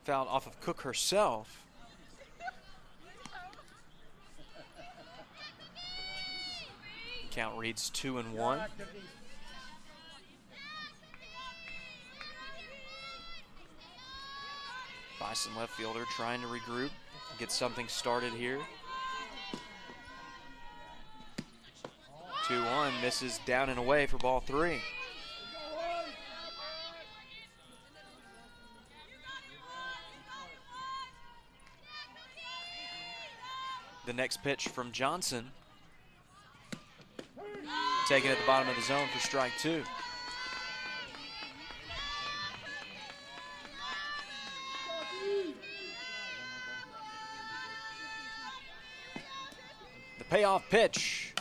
[SPEAKER 1] fouled off of Cook herself. Count reads 2-1. Bison left fielder trying to regroup, get something started here. 2-1, misses down and away for ball 3. The next pitch from Johnson, taken at the bottom of the zone for strike 2. The payoff pitch,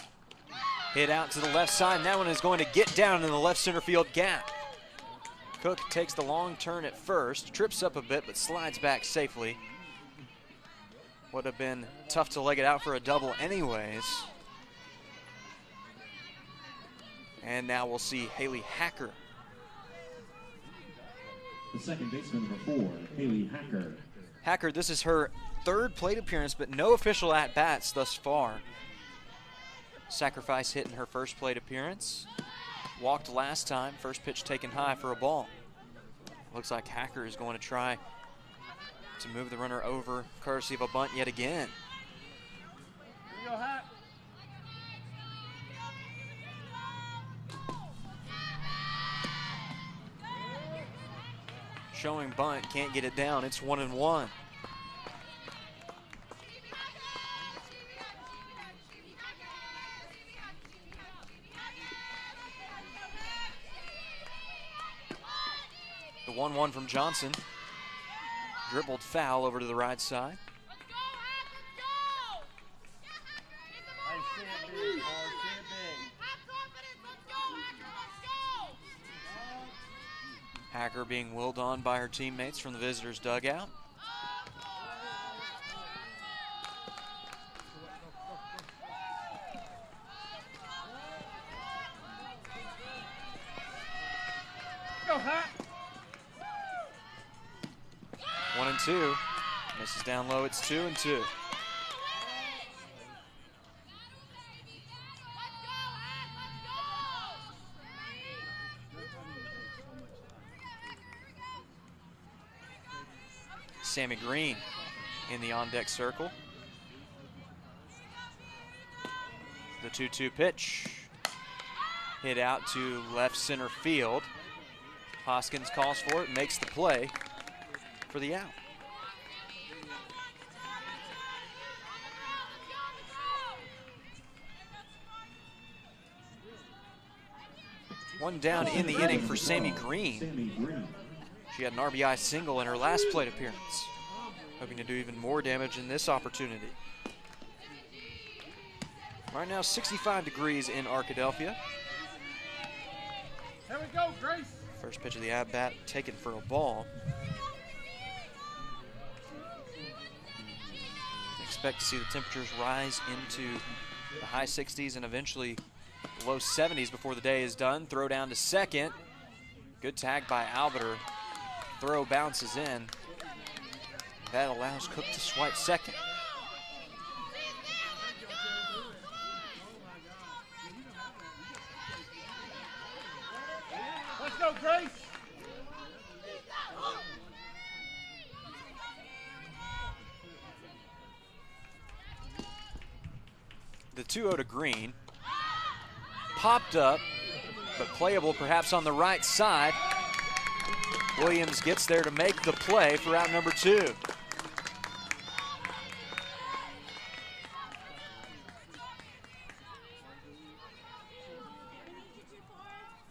[SPEAKER 1] hit out to the left side, and that one is going to get down in the left center field gap. Cook takes the long turn at first, trips up a bit, but slides back safely. Would have been tough to leg it out for a double anyways. And now we'll see Haley Hacker.
[SPEAKER 3] The second baseman, number 4, Haley Hacker.
[SPEAKER 1] Hacker, this is her third plate appearance, but no official at-bats thus far. Sacrifice hit in her first plate appearance. Walked last time, first pitch taken high for a ball. Looks like Hacker is going to try to move the runner over, courtesy of a bunt yet again.
[SPEAKER 4] Here you go, Hat.
[SPEAKER 1] Showing bunt, can't get it down, it's 1-1. The 1-1 from Johnson. Dribbled foul over to the right side. Hacker being willed on by her teammates from the visitors' dugout.
[SPEAKER 4] Go, Hat.
[SPEAKER 1] 1-2. Misses down low, it's 2-2. Sammy Green in the on-deck circle. The 2-2 pitch. Hit out to left center field. Hoskins calls for it, makes the play for the out. One down in the inning for Sammy Green. She had an RBI single in her last plate appearance. Hoping to do even more damage in this opportunity. Right now, 65 degrees in Arkadelphia.
[SPEAKER 4] Here we go, Grace.
[SPEAKER 1] First pitch of the at-bat taken for a ball. Expect to see the temperatures rise into the high 60s and eventually low 70s before the day is done. Throw down to second. Good tag by Albiter. Throw bounces in. That allows Cook to swipe second.
[SPEAKER 4] Let's go, Grace.
[SPEAKER 1] The 2-0 to Green. Popped up, but playable perhaps on the right side. Williams gets there to make the play for out number 2.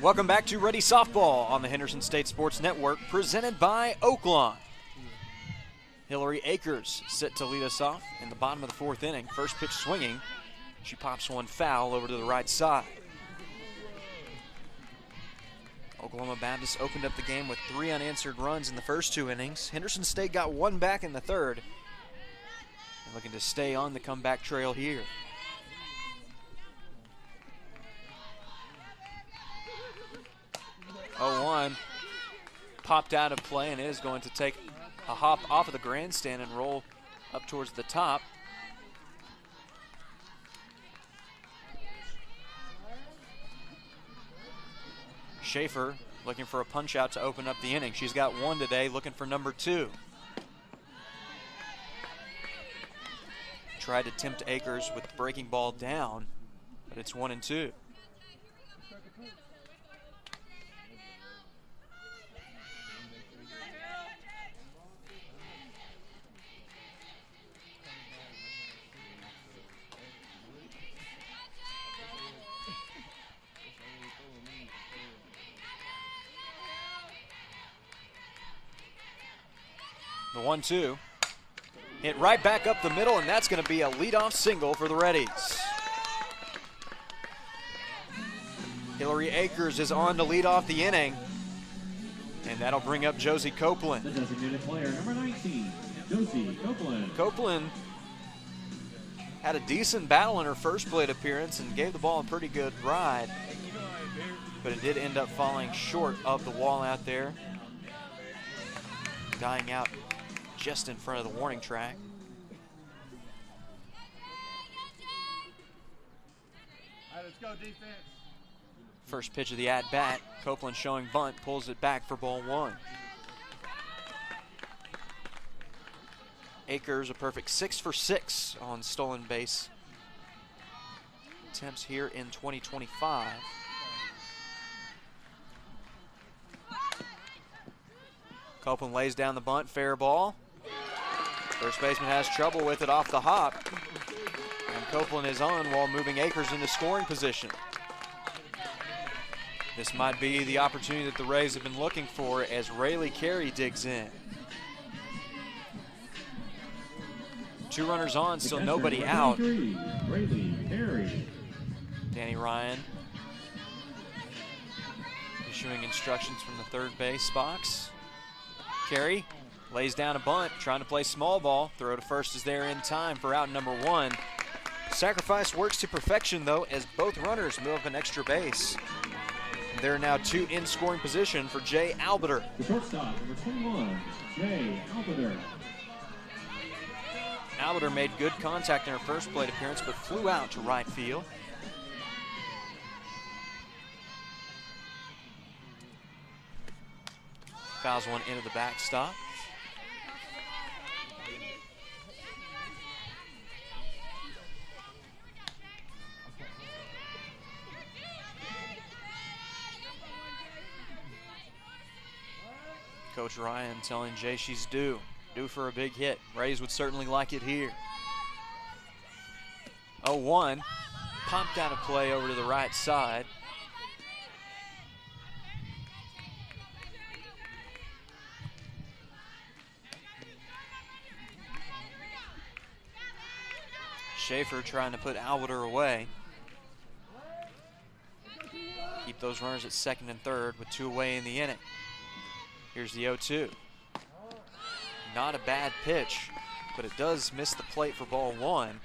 [SPEAKER 1] Welcome back to Ready Softball on the Henderson State Sports Network, presented by Oaklawn. Hillary Akers set to lead us off in the bottom of the fourth inning. First pitch swinging. She pops one foul over to the right side. Oklahoma Baptist opened up the game with 3 unanswered runs in the first 2 innings. Henderson State got 1 back in the third. And looking to stay on the comeback trail here. 0-1 popped out of play and is going to take a hop off of the grandstand and roll up towards the top. Schaefer looking for a punch out to open up the inning. She's got 1 today, looking for number 2. Tried to tempt Akers with the breaking ball down, but it's 1-2. The 1-2 hit right back up the middle, and that's going to be a leadoff single for the Reddies. Hillary Akers is on to lead off the inning, and that'll bring up Josie Copeland.
[SPEAKER 3] The designated player, number 19, Josie Copeland.
[SPEAKER 1] Copeland had a decent battle in her first plate appearance and gave the ball a pretty good ride, but it did end up falling short of the wall out there, dying out just in front of the warning track.
[SPEAKER 4] All right, let's go defense.
[SPEAKER 1] First pitch of the at-bat, Copeland showing bunt, pulls it back for ball 1. Akers a perfect 6 for 6 on stolen base attempts here in 2025. Copeland lays down the bunt, fair ball. First baseman has trouble with it off the hop. And Copeland is on while moving Akers into scoring position. This might be the opportunity that the Rays have been looking for as Rayleigh Carey digs in. 2 runners on, still nobody out.
[SPEAKER 3] Rayleigh Carey.
[SPEAKER 1] Danny Ryan issuing instructions from the third base box. Carey lays down a bunt, trying to play small ball. Throw to first is there in time for out number 1. Sacrifice works to perfection, though, as both runners move up an extra base. There are now two in scoring position for 𝗦𝗦𝗦𝗕𝗘.
[SPEAKER 3] The shortstop, number 21, 𝗦𝗦𝗦𝗕𝗘.
[SPEAKER 1] 𝗦𝗦𝗦𝗕𝗘 made good contact in her first plate appearance, but flew out to right field. Fouls one into the backstop. Coach Ryan telling Jay she's due for a big hit. Rays would certainly like it here. 0-1, popped out of play over to the right side. Schaefer trying to put 𝗦𝗦𝗦𝗕𝗦 away. Keep those runners at second and third with two away in the inning. Here's the 0-2. Not a bad pitch, but it does miss the plate for ball one.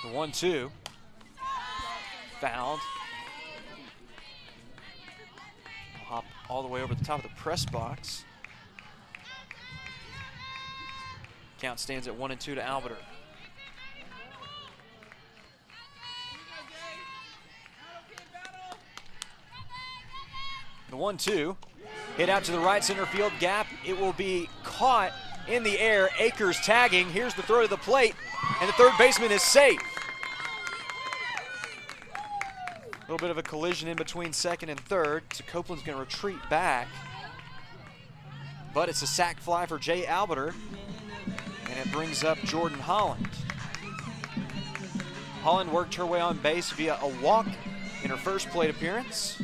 [SPEAKER 1] The 1-2. Fouled. Hop all the way over the top of the press box. Count stands at 1-2 to 𝗦𝗦𝗦𝗕𝗦. The 1-2, hit out to the right center field gap. It will be caught in the air. Akers tagging. Here's the throw to the plate, and the third baseman is safe. A little bit of a collision in between second and third. So Copeland's going to retreat back. But it's a sac fly for 𝗦𝗦𝗦𝗕𝗦, and it brings up Jordan Holland. Holland worked her way on base via a walk in her first plate appearance.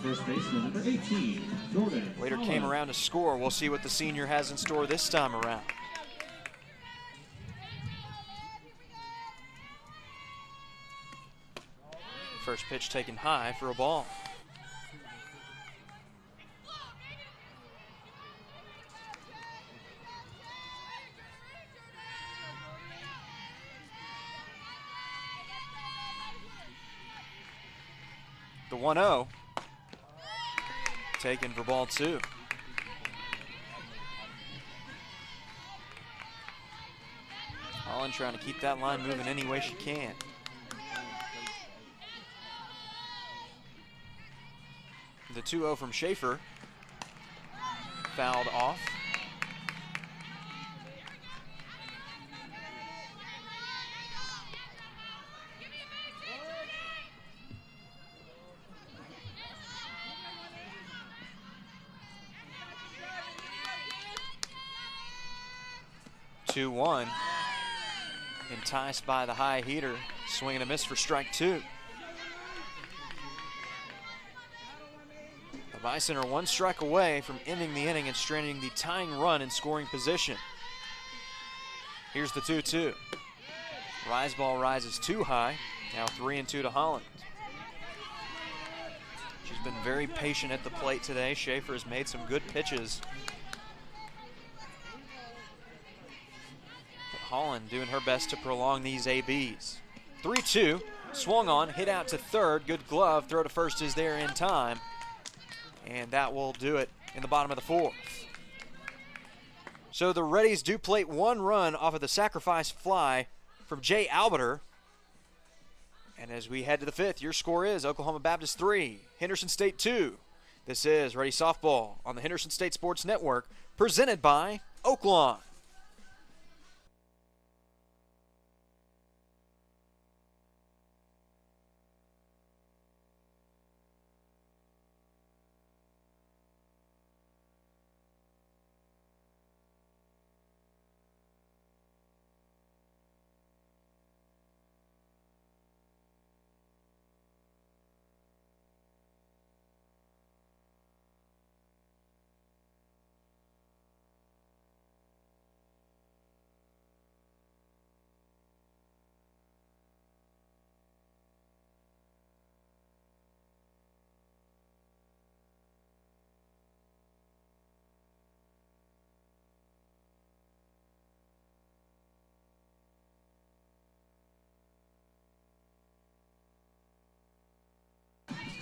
[SPEAKER 3] First baseman, number 18, Jordan
[SPEAKER 1] Later
[SPEAKER 3] Holland.
[SPEAKER 1] came around to score. We'll see what the senior has in store this time around. First pitch taken high for a ball. The 1-0. Taken for ball two. Holland trying to keep that line moving any way she can. The 2-0 from Schaefer. Fouled off. Two-one. Enticed by the high heater. Swing and a miss for strike two. The Bison are one strike away from ending the inning and stranding the tying run in scoring position. Here's the 2-2. Rise ball rises too high. Now 3-2 to Holland. She's been very patient at the plate today. Schaefer has made some good pitches. Holland doing her best to prolong these ABs. 3-2, swung on, hit out to third. Good glove, throw to first is there in time. And that will do it in the bottom of the fourth. So the Reddies do plate one run off of the sacrifice fly from 𝗦𝗦𝗦𝗕𝗦. And as we head to the fifth, your score is Oklahoma Baptist 3, Henderson State 2. This is Ready Softball on the Henderson State Sports Network, presented by Oaklawn.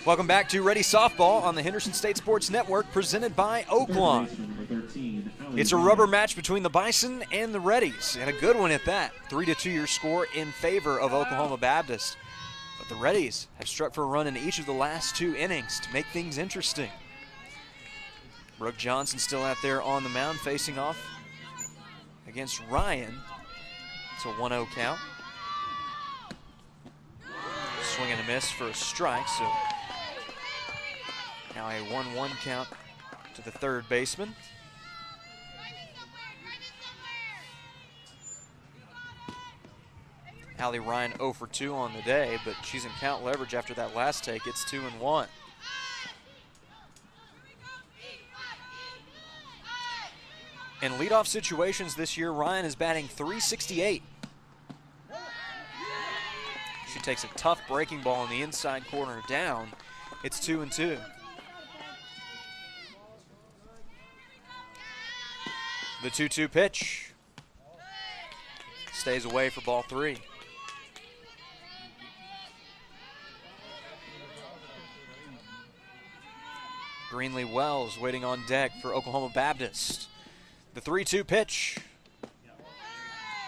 [SPEAKER 1] Welcome back to Ready Softball on the Henderson State Sports Network, presented by Oaklawn. It's a rubber match between the Bison and the Reddies, and a good one at that. 3-2 your score in favor of Oklahoma Baptist. But the Reddies have struck for a run in each of the last 2 innings to make things interesting. Brooke Johnson still out there on the mound facing off against Ryan. It's a 1-0 count. Swing and a miss for a strike, so now a 1-1 count to the third baseman. Allie Ryan 0 for 2 on the day, but she's in count leverage after that last take. It's 2-1. In leadoff situations this year, Ryan is batting .368. She takes a tough breaking ball in the inside corner down. It's 2-2. The 2-2 pitch stays away for ball 3. Greenlee Wells waiting on deck for Oklahoma Baptist. The 3-2 pitch.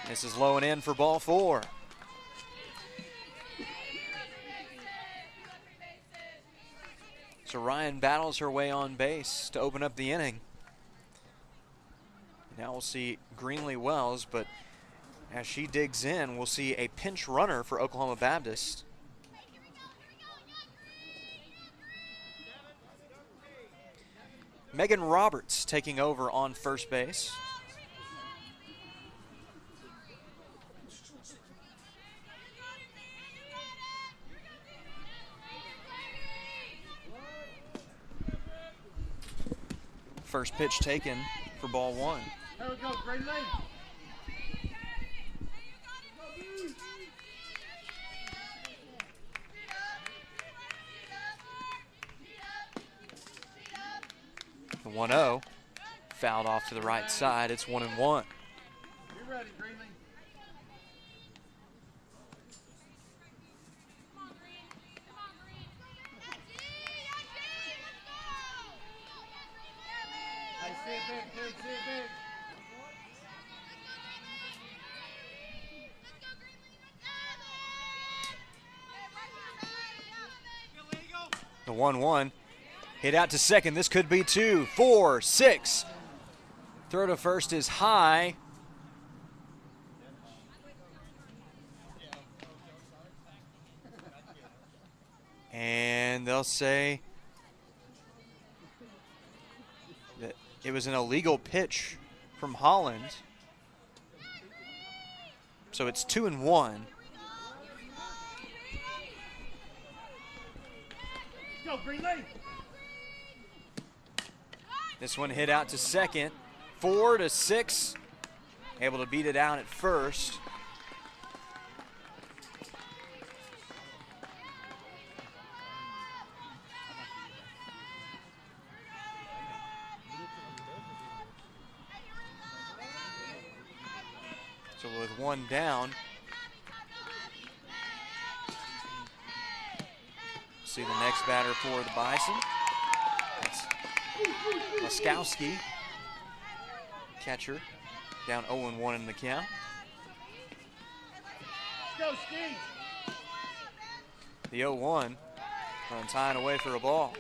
[SPEAKER 1] This is low and in for ball 4. So Ryan battles her way on base to open up the inning. Now we'll see Greenlee Wells, but as she digs in, we'll see a pinch runner for Oklahoma Baptist. Megan Roberts taking over on first base. First pitch taken for ball 1.
[SPEAKER 4] There we go, Greenlee.
[SPEAKER 1] The 1-0 fouled off to the right side. It's 1-1.
[SPEAKER 4] You ready, Greenlee? I see it big, dude, see it big.
[SPEAKER 1] The 1-1 hit out to second. This could be 2, 4, 6. Throw to first is high. And they'll say that it was an illegal pitch from Holland. So it's 2-1.
[SPEAKER 4] Go, Greenlee.
[SPEAKER 1] This one hit out to second. 4-6. Able to beat it out at first. So with one down, see the next batter for the Bison. That's 𝗏𝗏𝗦𝗏𝗦𝗖𝗥𝗜𝗕𝗘, catcher, down 0-1 in the count.
[SPEAKER 4] Go, Ski.
[SPEAKER 1] The 0-1 runs high and away for a ball.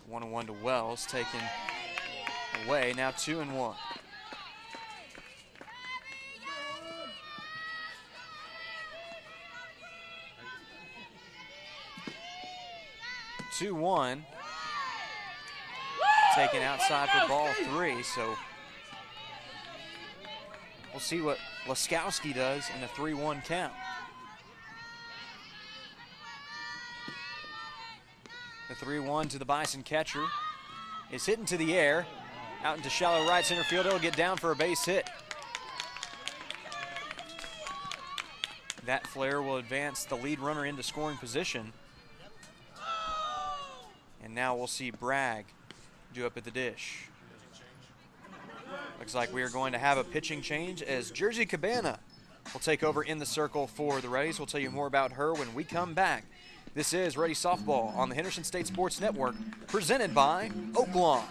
[SPEAKER 1] One and 1 to Wells, taken away. Now 2-1. Taken outside for ball 3, so we'll see what 𝗏𝗏𝗏𝗏𝗏𝗏𝗏𝗏𝗏𝗏 does in a 3-1 count. The 3-1 to the Bison catcher is hit into the air, out into shallow right center field. It'll get down for a base hit. That flare will advance the lead runner into scoring position. And now we'll see Bragg due up at the dish. Looks like we are going to have a pitching change as 𝗗𝗜𝗦𝗕𝗦𝗖𝗥𝗜𝗕𝗘 will take over in the circle for the Reddies. We'll tell you more about her when we come back. This is Reddie Softball on the Henderson State Sports Network, presented by 𝗏𝗏𝗏.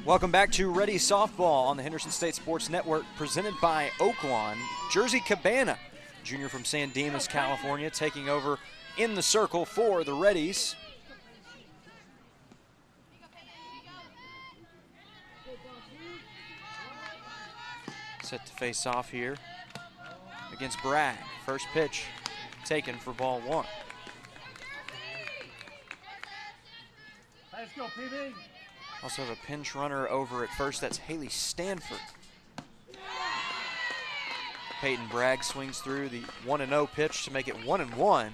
[SPEAKER 1] Welcome back to Reddie Softball on the Henderson State Sports Network, presented by Oaklawn. 𝗗𝗜𝗦𝗕𝗦𝗖𝗥𝗑𝗕𝗥, junior from San Dimas, California, taking over in the circle for the Reddies. Set to face off here against Bragg. First pitch taken for ball one.
[SPEAKER 4] Let's go, PB.
[SPEAKER 1] Also have a pinch runner over at first. That's Haley Stanford. Peyton Bragg swings through the 1-0 pitch to make it 1-1.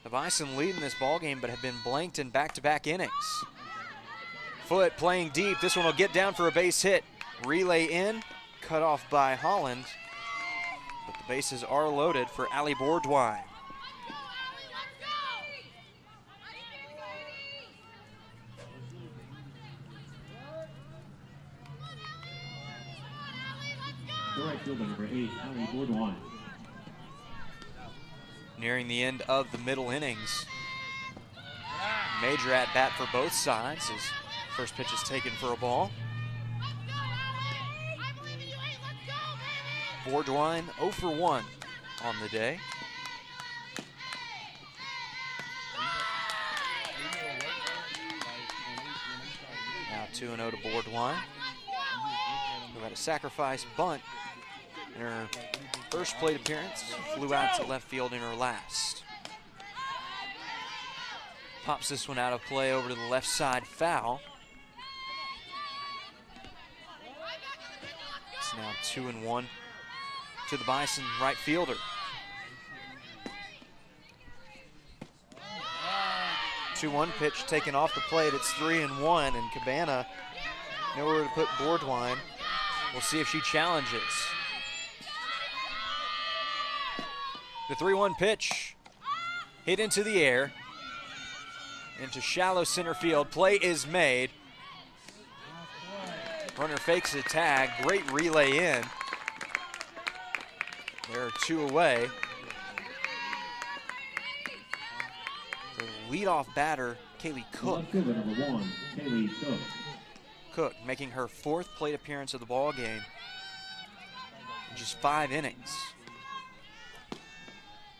[SPEAKER 1] The Bison lead in this ballgame, but have been blanked in back-to-back innings. Foot playing deep. This one will get down for a base hit. Relay in, cut off by Holland. But the bases are loaded for 𝗦𝗦𝗦𝗧𝗏𝗏.
[SPEAKER 3] The right fielder, number 8, 𝗦𝗦𝗦𝗧𝗏𝗏.
[SPEAKER 1] Nearing the end of the middle innings. Major at bat for both sides as first pitch is taken for a ball. 𝗏𝗏𝗏𝗏𝗏 0 for 1 on the day. Now 2-0 to 𝗏𝗏𝗏𝗏, who had a sacrifice bunt in her first plate appearance, flew out to left field in her last. Pops this one out of play over to the left side, foul. It's now 2-1 to the Bison right fielder. 2-1 pitch taken off the plate. It's 3-1, and Cabana nowhere to put 𝗏𝗏𝗏𝗏𝗏. We'll see if she challenges. The 3-1 pitch hit into the air, into shallow center field. Play is made. Runner fakes a tag. Great relay in. There are two away. The leadoff batter, Kaylee Cook.
[SPEAKER 3] Left fielder, number 1, Kaylee Cook.
[SPEAKER 1] Cook making her fourth plate appearance of the ball game in just 5 innings.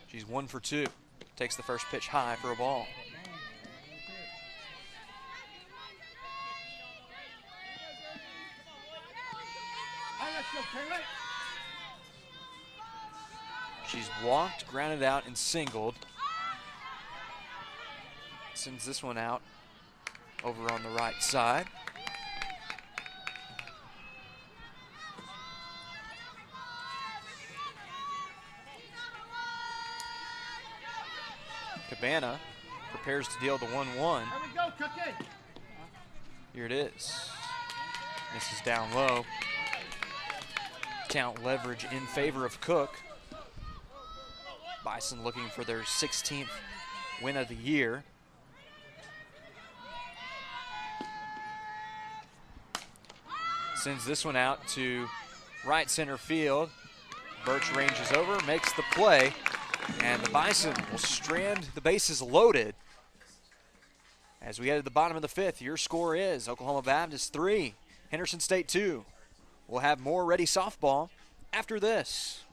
[SPEAKER 1] She's 1 for 2. Takes the first pitch high for a ball. She's walked, grounded out, and singled. Sends this one out over on the right side. Cabana prepares to deal the 1-1.
[SPEAKER 4] There we go, Cookie.
[SPEAKER 1] Here it is. This is down low. Count leverage in favor of Cook. Bison looking for their 16th win of the year. Sends this one out to right center field. Birch ranges over, makes the play, and the Bison will strand the bases loaded. As we head to the bottom of the fifth, your score is Oklahoma Baptist 3, Henderson State 2. We'll have more Reddie softball after this.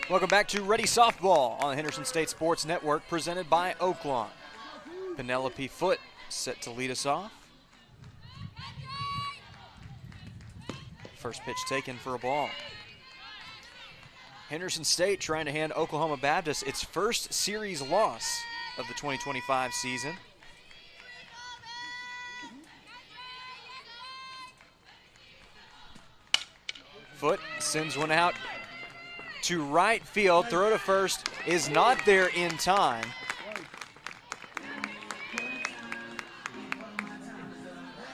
[SPEAKER 1] Welcome back to Reddie Softball on the Henderson State Sports Network, presented by Oaklawn. Penelope Foote set to lead us off. First pitch taken for a ball. Henderson State trying to hand Oklahoma Baptist its first series loss of the 2025 season. Foote sends one out to right field. Throw to first is not there in time.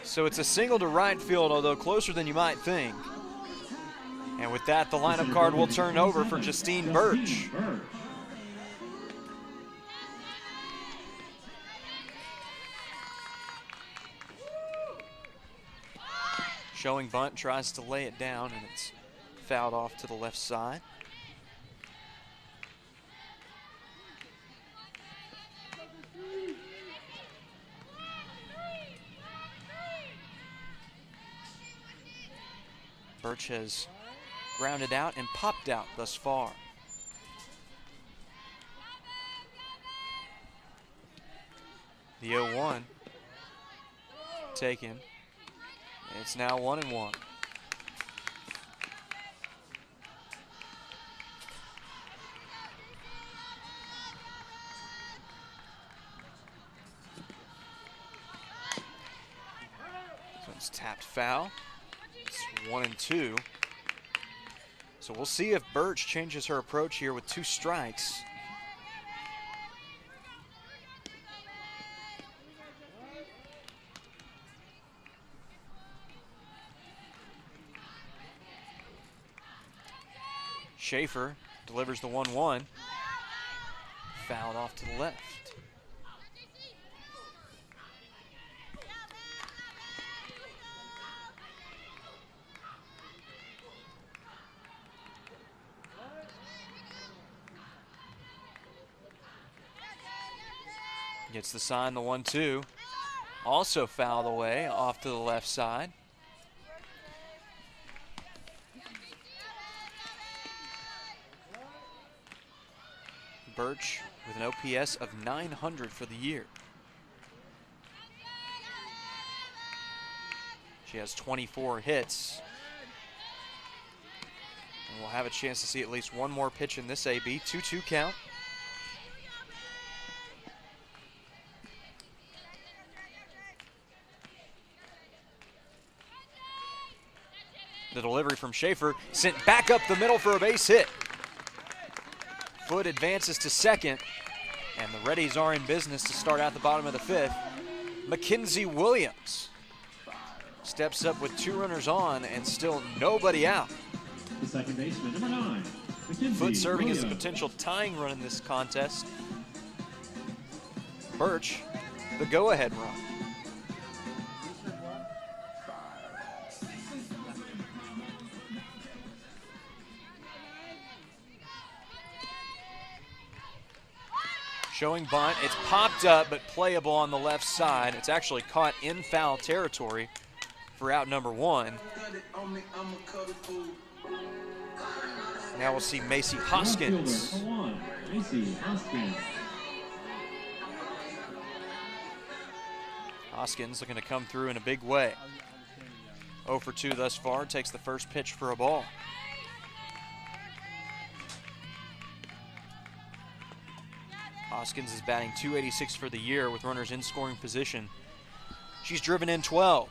[SPEAKER 1] So it's a single to right field, although closer than you might think. And with that, the lineup card will turn over for Justine Birch. Showing bunt, tries to lay it down, and it's fouled off to the left side. Birch has grounded out and popped out thus far. The 0-1 taken. It's now 1-1. So it's tapped foul. It's 1-2. So we'll see if Birch changes her approach here with 2 strikes. Schaefer delivers the 1-1. Fouled off to the left. Gets the sign, the 1-2. Also fouled away off to the left side. Birch with an OPS of 900 for the year. She has 24 hits. And we'll have a chance to see at least one more pitch in this AB. 2-2 count. The delivery from Schaefer sent back up the middle for a base hit. Foote advances to second, and the Reddies are in business to start out the bottom of the fifth. Mackenzie Williams steps up with 2 runners on and still nobody out.
[SPEAKER 3] The second baseman, number 9,
[SPEAKER 1] Foot serving as a potential tying run in this contest. Birch, the go-ahead run. Showing bunt, it's popped up but playable on the left side. It's actually caught in foul territory for out number 1. Now we'll see Macy Hoskins. Hoskins looking to come through in a big way. 0 for 2 thus far, takes the first pitch for a ball. Hoskins is batting .286 for the year with runners in scoring position. She's driven in 12.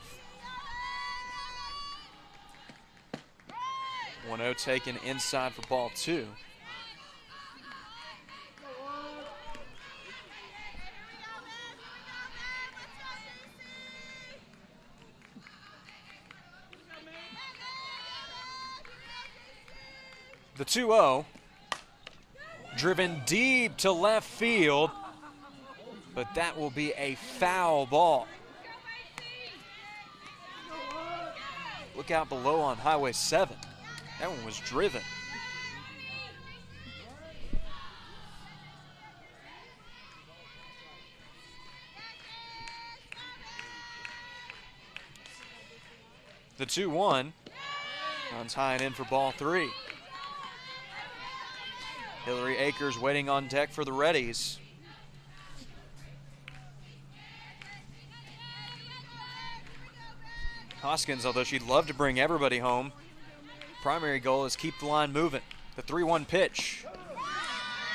[SPEAKER 1] 1-0 taken inside for ball 2. The 2-0. Driven deep to left field, but that will be a foul ball. Look out below on Highway 7. That one was driven. The 2-1 runs high and in for ball 3. Hillary Akers waiting on deck for the Reddies. Hoskins, although she'd love to bring everybody home, primary goal is keep the line moving. The 3-1 pitch.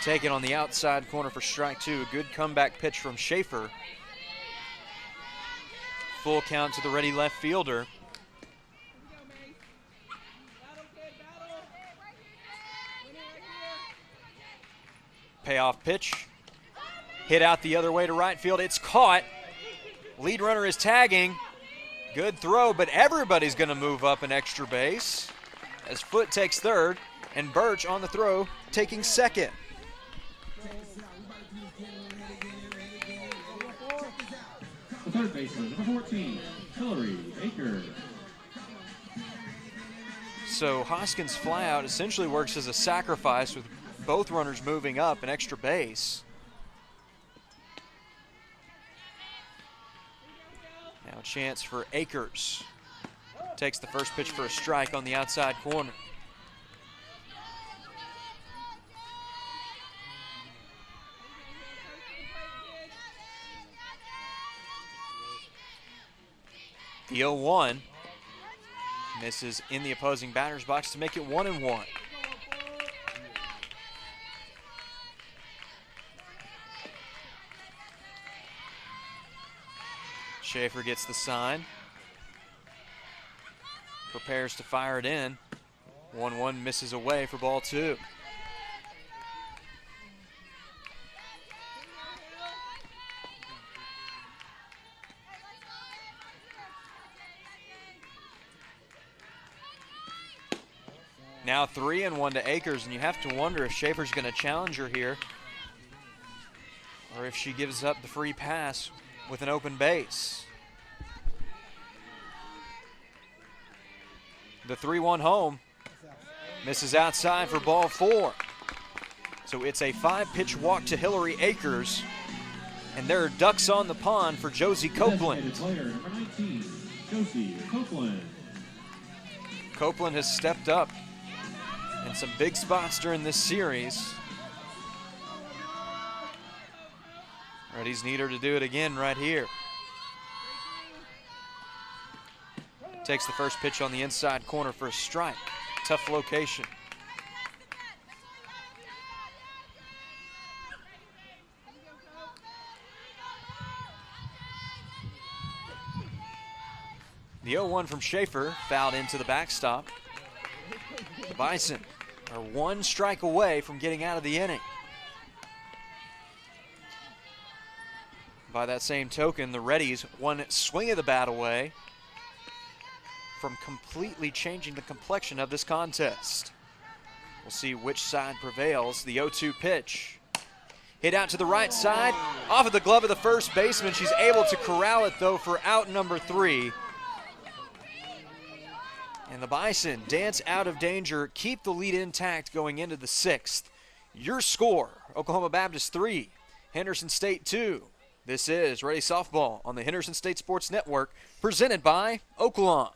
[SPEAKER 1] Taken on the outside corner for strike 2. A good comeback pitch from Schaefer. Full count to the Reddie left fielder. Payoff pitch. Hit out the other way to right field. It's caught. Lead runner is tagging. Good throw, but everybody's going to move up an extra base as Foote takes third and Birch on the throw taking second.
[SPEAKER 3] The third baseman, number 14, Hillary Akers.
[SPEAKER 1] So Hoskins' flyout essentially works as a sacrifice with both runners moving up an extra base. Now a chance for Akers. Takes the first pitch for a strike on the outside corner. The 0-1 misses in the opposing batter's box to make it 1-1. Schaefer gets the sign. Prepares to fire it in. 1-1 misses away for ball 2. Now 3-1 to Akers, and you have to wonder if Schaefer's going to challenge her here or if she gives up the free pass with an open base. The 3-1 home misses outside for ball 4. So it's a 5-pitch walk to Hillary Akers, and there are ducks on the pond for Josie Copeland.
[SPEAKER 3] Player, number 19, Josie Copeland.
[SPEAKER 1] Copeland has stepped up in some big spots during this series. Reddies need her to do it again right here. Takes the first pitch on the inside corner for a strike. Tough location. The 0-1 from Schaefer fouled into the backstop. The Bison are 1 strike away from getting out of the inning. By that same token, the Reddies 1 swing of the bat away from completely changing the complexion of this contest. We'll see which side prevails. The 0-2 pitch. Hit out to the right side, off of the glove of the first baseman. She's able to corral it, though, for out number 3. And the Bison dance out of danger, keep the lead intact going into the 6th. Your score, Oklahoma Baptist 3, Henderson State 2. This is Reddie Softball on the Henderson State Sports Network, presented by Oaklawn.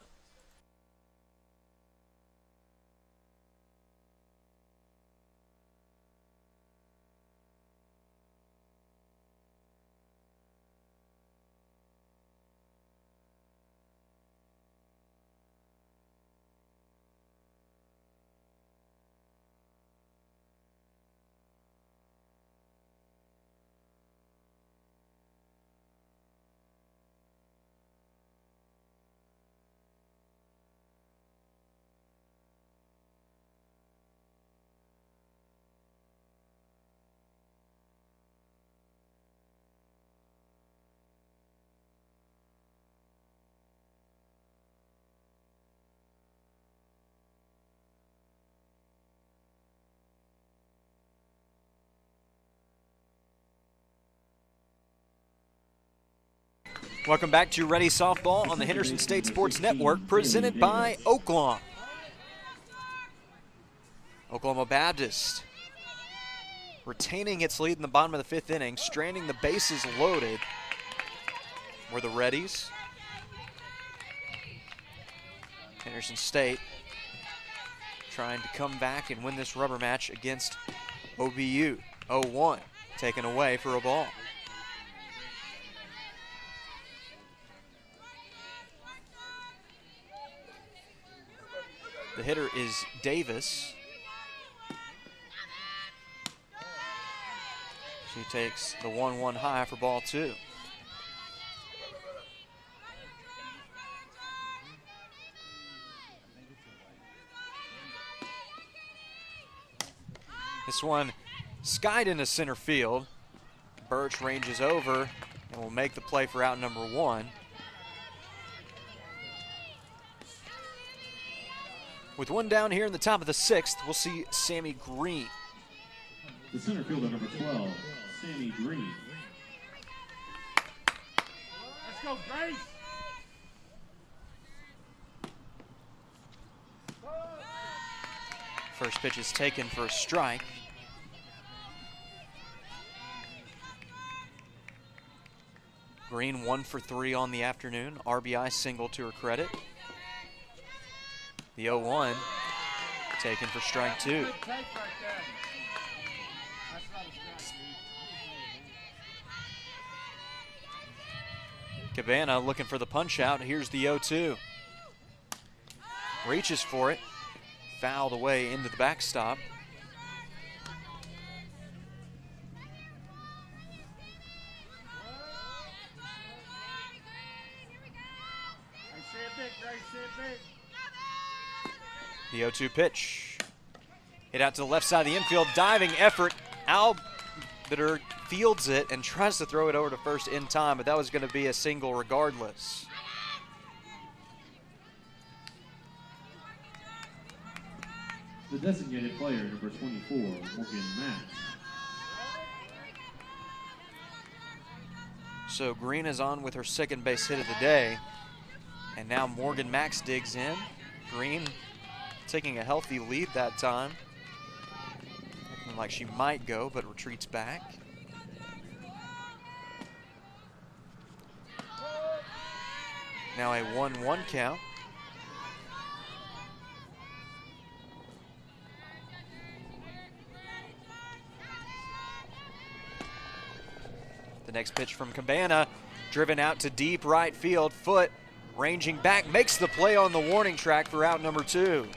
[SPEAKER 1] Welcome back to Reddie Softball on the Henderson State Sports Network, presented by Oaklawn. Oklahoma Baptist retaining its lead in the bottom of the 5th inning, stranding the bases loaded were the Reddies. Henderson State trying to come back and win this rubber match against OBU. 0-1, taken away for a ball. The hitter is Davis. She takes the 1-1 high for ball 2. This one skied into center field. Birch ranges over and will make the play for out number 1. With one down here in the top of the 6th, we'll see Sammy Green.
[SPEAKER 3] The center fielder, number 12, Sammy Green.
[SPEAKER 4] Let's go, Grace.
[SPEAKER 1] First pitch is taken for a strike. Green 1 for 3 on the afternoon. RBI single to her credit. The 0-1 taken for strike 2.
[SPEAKER 4] Good take right there. That's not a strike, dude.
[SPEAKER 1] Cabana looking for the punch out. Here's the 0-2. Reaches for it. Fouled away into the backstop.
[SPEAKER 4] Hey, see it big, Grace, see it big.
[SPEAKER 1] The 0-2 pitch. Hit out to the left side of the infield. Diving effort. Albiter fields it and tries to throw it over to first in time, but that was going to be a single regardless.
[SPEAKER 3] The designated player, number 24, Morgan Max.
[SPEAKER 1] So Green is on with her second base hit of the day. And now Morgan Max digs in. Green taking a healthy lead that time. Looking like she might go, but retreats back. Now a 1-1 count. The next pitch from Cabana, driven out to deep right field. Foot ranging back, makes the play on the warning track for out number 2.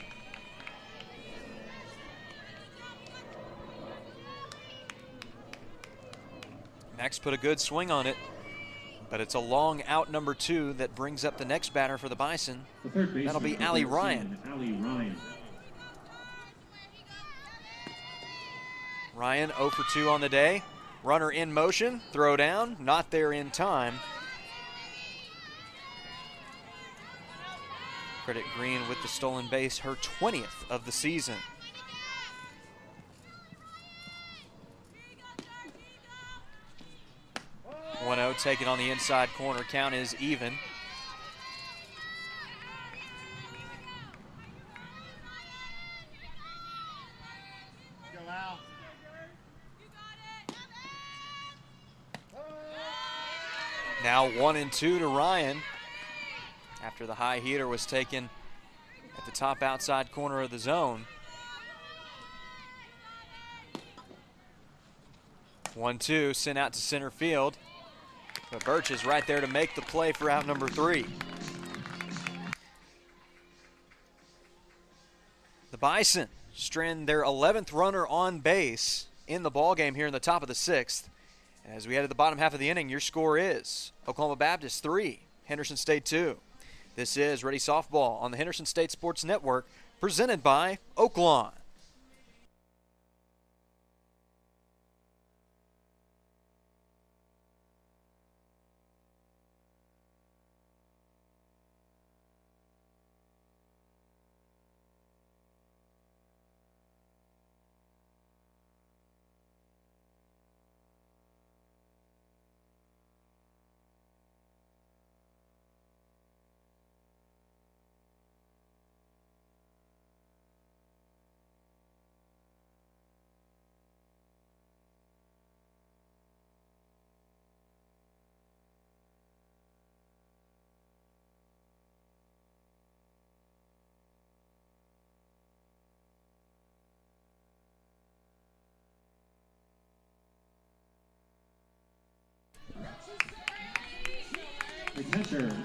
[SPEAKER 1] Max put a good swing on it, but it's a long out number 2 that brings up the next batter for the Bison.
[SPEAKER 3] The third baseman,
[SPEAKER 1] That'll be
[SPEAKER 3] number
[SPEAKER 1] Allie
[SPEAKER 3] 13,
[SPEAKER 1] Ryan.
[SPEAKER 3] Allie Ryan.
[SPEAKER 1] Ryan 0 for 2 on the day. Runner in motion, throw down, not there in time. Credit Green with the stolen base, her 20th of the season. taken on the inside corner. Count is even.
[SPEAKER 4] Go out.
[SPEAKER 1] Now 1-2 to Ryan after the high heater was taken at the top outside corner of the zone. 1-2, sent out to center field. But Birch is right there to make the play for out number 3. The Bison strand their 11th runner on base in the ball game here in the top of the 6th. As we head to the bottom half of the inning, your score is Oklahoma Baptist 3, Henderson State 2. This is Ready Softball on the Henderson State Sports Network, presented by Oaklawn.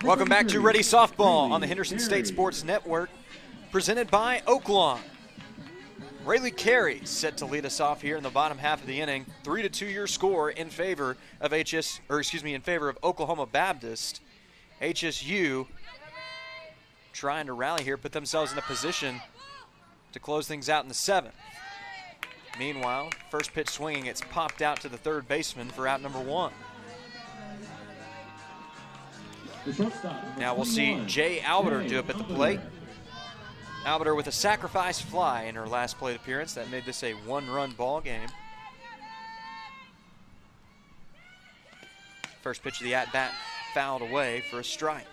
[SPEAKER 1] Welcome back to Ready Softball on the Henderson State Sports Network, presented by Oaklawn. Rayleigh Carey set to lead us off here in the bottom half of the inning. 3-2 your score in favor of in favor of Oklahoma Baptist. HSU trying to rally here, put themselves in a position to close things out in the 7th. Meanwhile, first pitch swinging, it's popped out to the third baseman for out number 1. Now we'll see Jay Albiter do up at the plate. Albiter with a sacrifice fly in her last plate appearance. That made this a 1-run ball game. First pitch of the at-bat fouled away for a strike.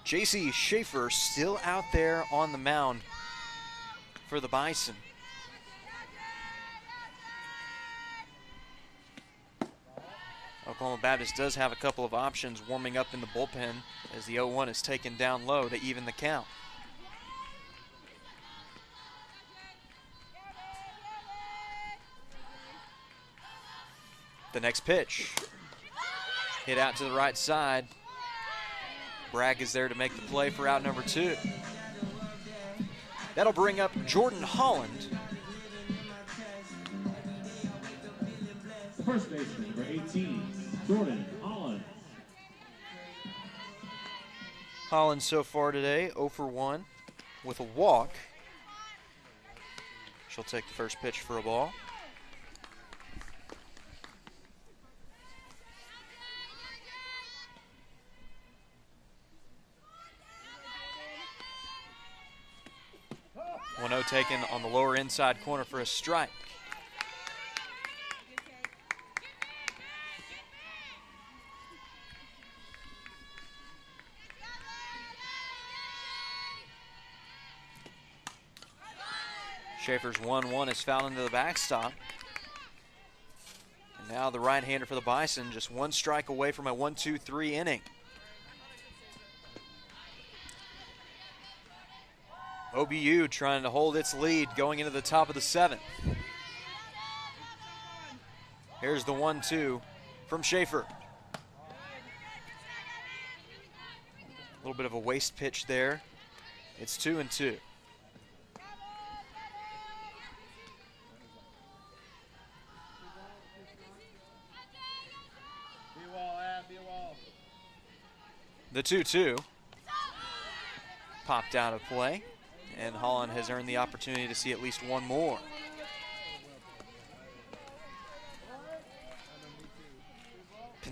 [SPEAKER 1] J.C. Schaefer still out there on the mound for the Bison. Oklahoma Baptist does have a couple of options warming up in the bullpen as the 0-1 is taken down low to even the count. The next pitch, hit out to the right side. Bragg is there to make the play for out number 2. That'll bring up Jordan Holland.
[SPEAKER 3] The first baseman, number 18, Jordan Holland.
[SPEAKER 1] Holland so far today, 0 for 1 with a walk. She'll take the first pitch for a ball. Taken on the lower inside corner for a strike. Schaefer's 1-1 is fouled into the backstop. And now the right-hander for the Bison, just one strike away from a 1-2-3 inning. OBU trying to hold its lead going into the top of the 7th. Here's the 1-2 from Schaefer. A little bit of a waste pitch there. It's 2-2. The 2-2 popped out of play. And Holland has earned the opportunity to see at least one more.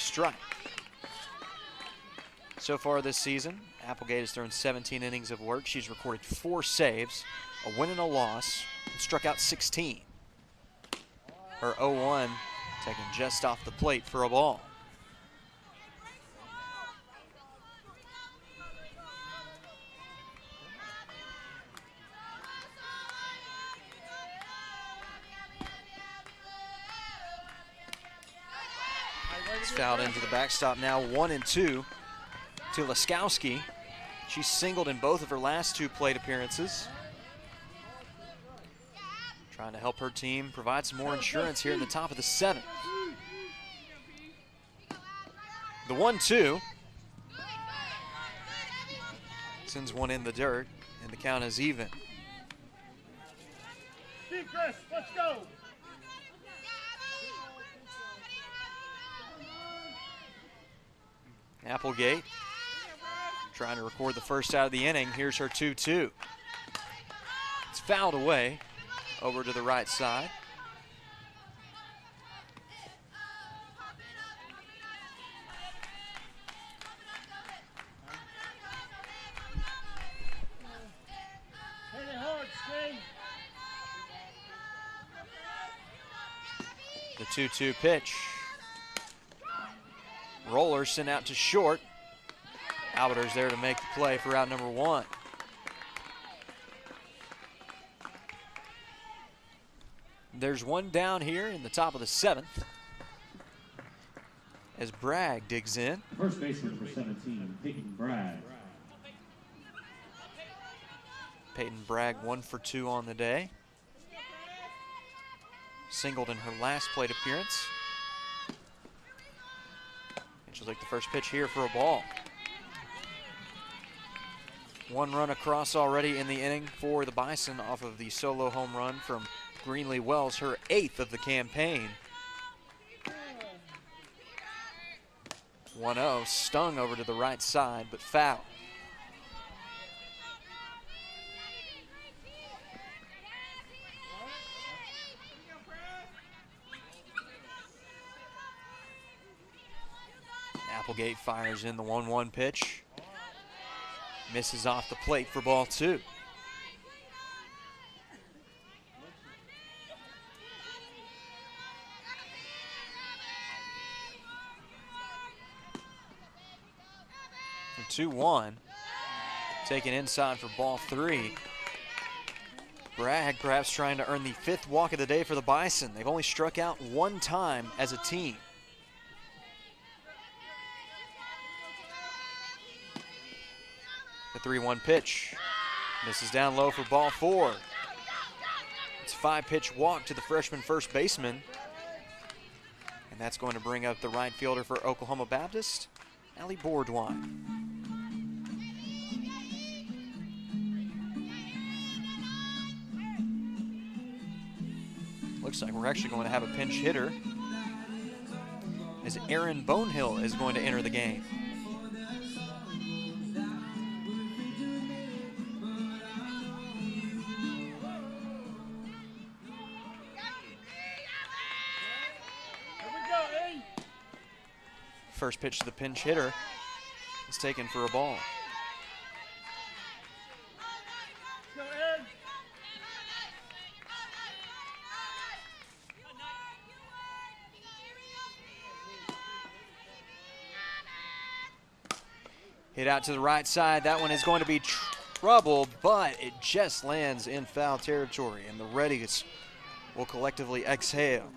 [SPEAKER 1] strike. So far this season, Applegate has thrown 17 innings of work. She's recorded 4 saves, a win and a loss, and struck out 16. Her 0-1 taken just off the plate for a ball. It's fouled into the backstop now, 1-2 to 𝗦𝗨𝗕𝗦𝗖𝗥𝗜𝗕𝗘. She singled in both of her last 2 plate appearances. Trying to help her team provide some more insurance here in the top of the 7th. The 1-2 sends one in the dirt, and the count is even.
[SPEAKER 4] Chris, let's go.
[SPEAKER 1] Applegate trying to record the first out of the inning. Here's her 2-2. It's fouled away over to the right side. The 2-2 pitch. Roller sent out to short. Albiter's there to make the play for out number 1. There's one down here in the top of the 7th as Bragg digs in.
[SPEAKER 3] First baseman for 17, Peyton Bragg.
[SPEAKER 1] Peyton Bragg 1 for 2 on the day. Singled in her last plate appearance. And she'll take the first pitch here for a ball. 1 run across already in the inning for the Bison off of the solo home run from Greenlee Wells, her 8th of the campaign. 1-0, stung over to the right side, but foul. Applegate fires in the 1-1 pitch. Misses off the plate for ball 2. The 2-1. Taken inside for ball 3. Bragg perhaps trying to earn the 5th walk of the day for the Bison. They've only struck out 1 time as a team. The 3-1 pitch. Misses down low for ball 4. It's a 5-pitch walk to the freshman first baseman. And that's going to bring up the right fielder for Oklahoma Baptist, Allie Bourdouin. Looks like we're actually going to have a pinch hitter as Aaron Bonehill is going to enter the game. First pitch to the pinch hitter is taken for a ball. Hit out to the right side. That one is going to be trouble, but it just lands in foul territory, and the Reddies will collectively exhale.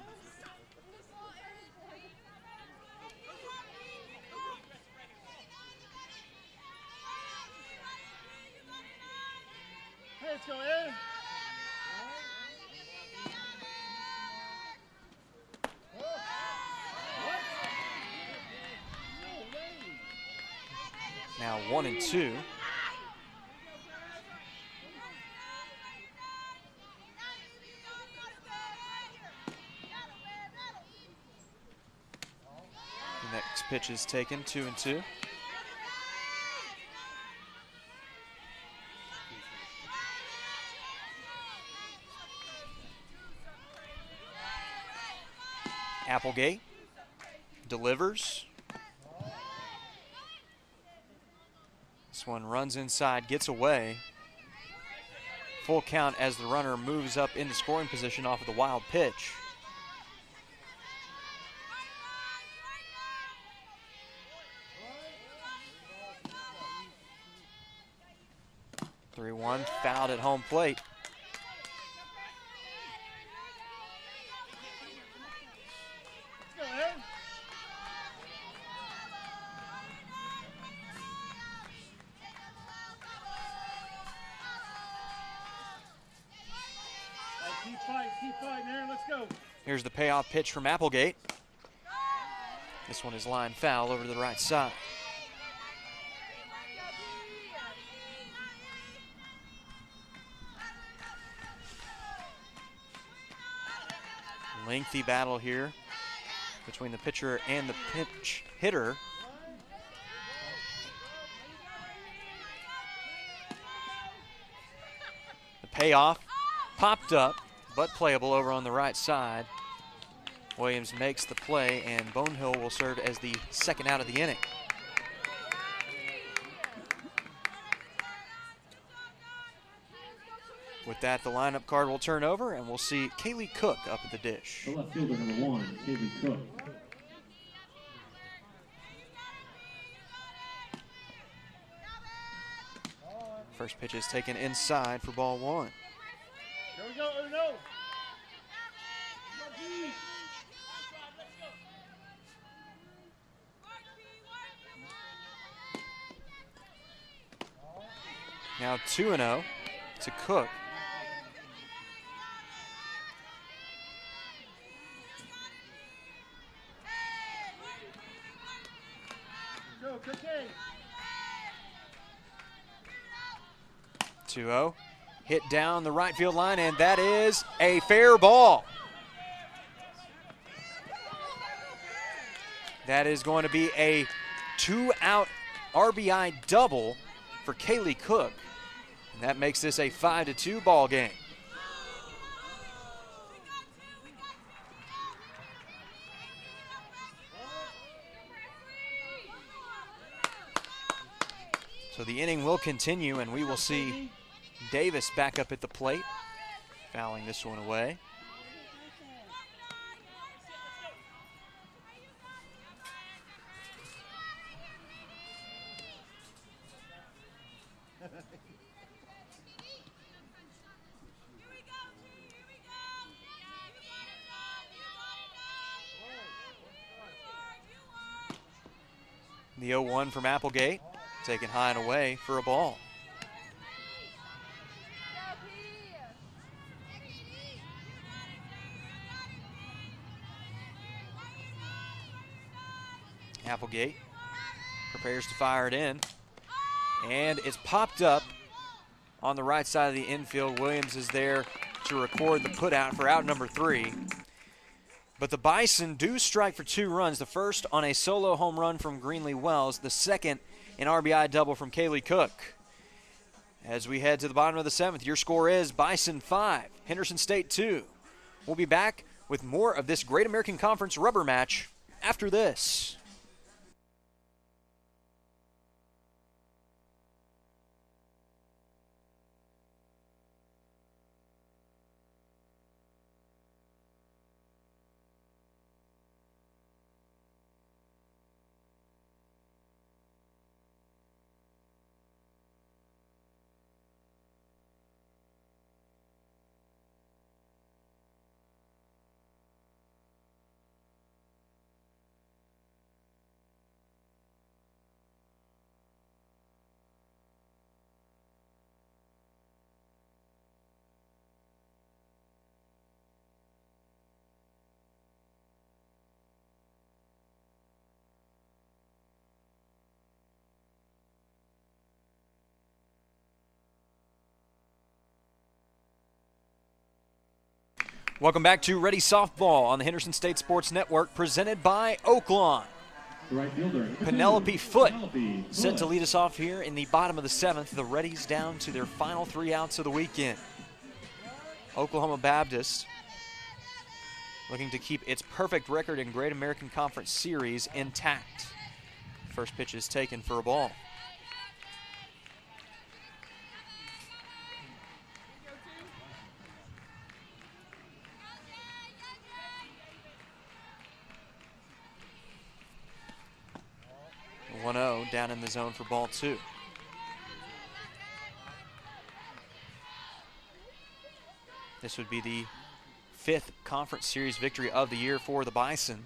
[SPEAKER 4] Let's go in.
[SPEAKER 1] Now 1-2. The next pitch is taken, 2-2. Applegate delivers. This one runs inside, gets away. Full count as the runner moves up into scoring position off of the wild pitch. – 3-1, fouled at home plate.
[SPEAKER 4] Keep fighting, Aaron. Let's go.
[SPEAKER 1] Here's the payoff pitch from Applegate. This one is lined foul over to the right side. Lengthy battle here between the pitcher and the pinch hitter. payoff. Popped up, but playable over on the right side. Williams makes the play, and Bonehill will serve as the second out of the inning. With that, the lineup card will turn over, and we'll see 𝗦𝗕𝗦𝗕𝗘 Cook up at the dish.
[SPEAKER 3] The left fielder, number 1, 𝗦𝗕𝗦𝗃 Cook.
[SPEAKER 1] First pitch is taken inside for ball 1.
[SPEAKER 4] Here we go, Uno.
[SPEAKER 1] 2-0 to Cook.
[SPEAKER 4] Go, Cookie.
[SPEAKER 1] 2-0. Hit down the right field line, and that is a fair ball. That is going to be a 2-out RBI double for 𝗦𝗕𝗦𝗃 Cook. And that makes this a 5-2 ball game. So the inning will continue, and we will see Davis back up at the plate, fouling this one away. The 0-1 from Applegate, taken high and away for a ball. Applegate prepares to fire it in, and it's popped up on the right side of the infield. Williams is there to record the putout for out number 3. But the Bison do strike for 2 runs, the first on a solo home run from Greenlee Wells, the second an RBI double from 𝗦𝗕𝗦𝗃 Cook. As we head to the bottom of the 7th, your score is Bison 5, Henderson State 2. We'll be back with more of this Great American Conference rubber match after this. Welcome back to Ready Softball on the Henderson State Sports Network, presented by Oaklawn.
[SPEAKER 3] The right fielder,
[SPEAKER 1] Penelope Foote
[SPEAKER 3] Penelope
[SPEAKER 1] set
[SPEAKER 3] Foote.
[SPEAKER 1] to lead us off here in the bottom of the 7th. The Reddies down to their final 3 outs of the weekend. Oklahoma Baptist looking to keep its perfect record in Great American Conference Series intact. First pitch is taken for a ball. The 1-0 down in the zone for ball 2. This would be the 5th Conference Series victory of the year for the Bison.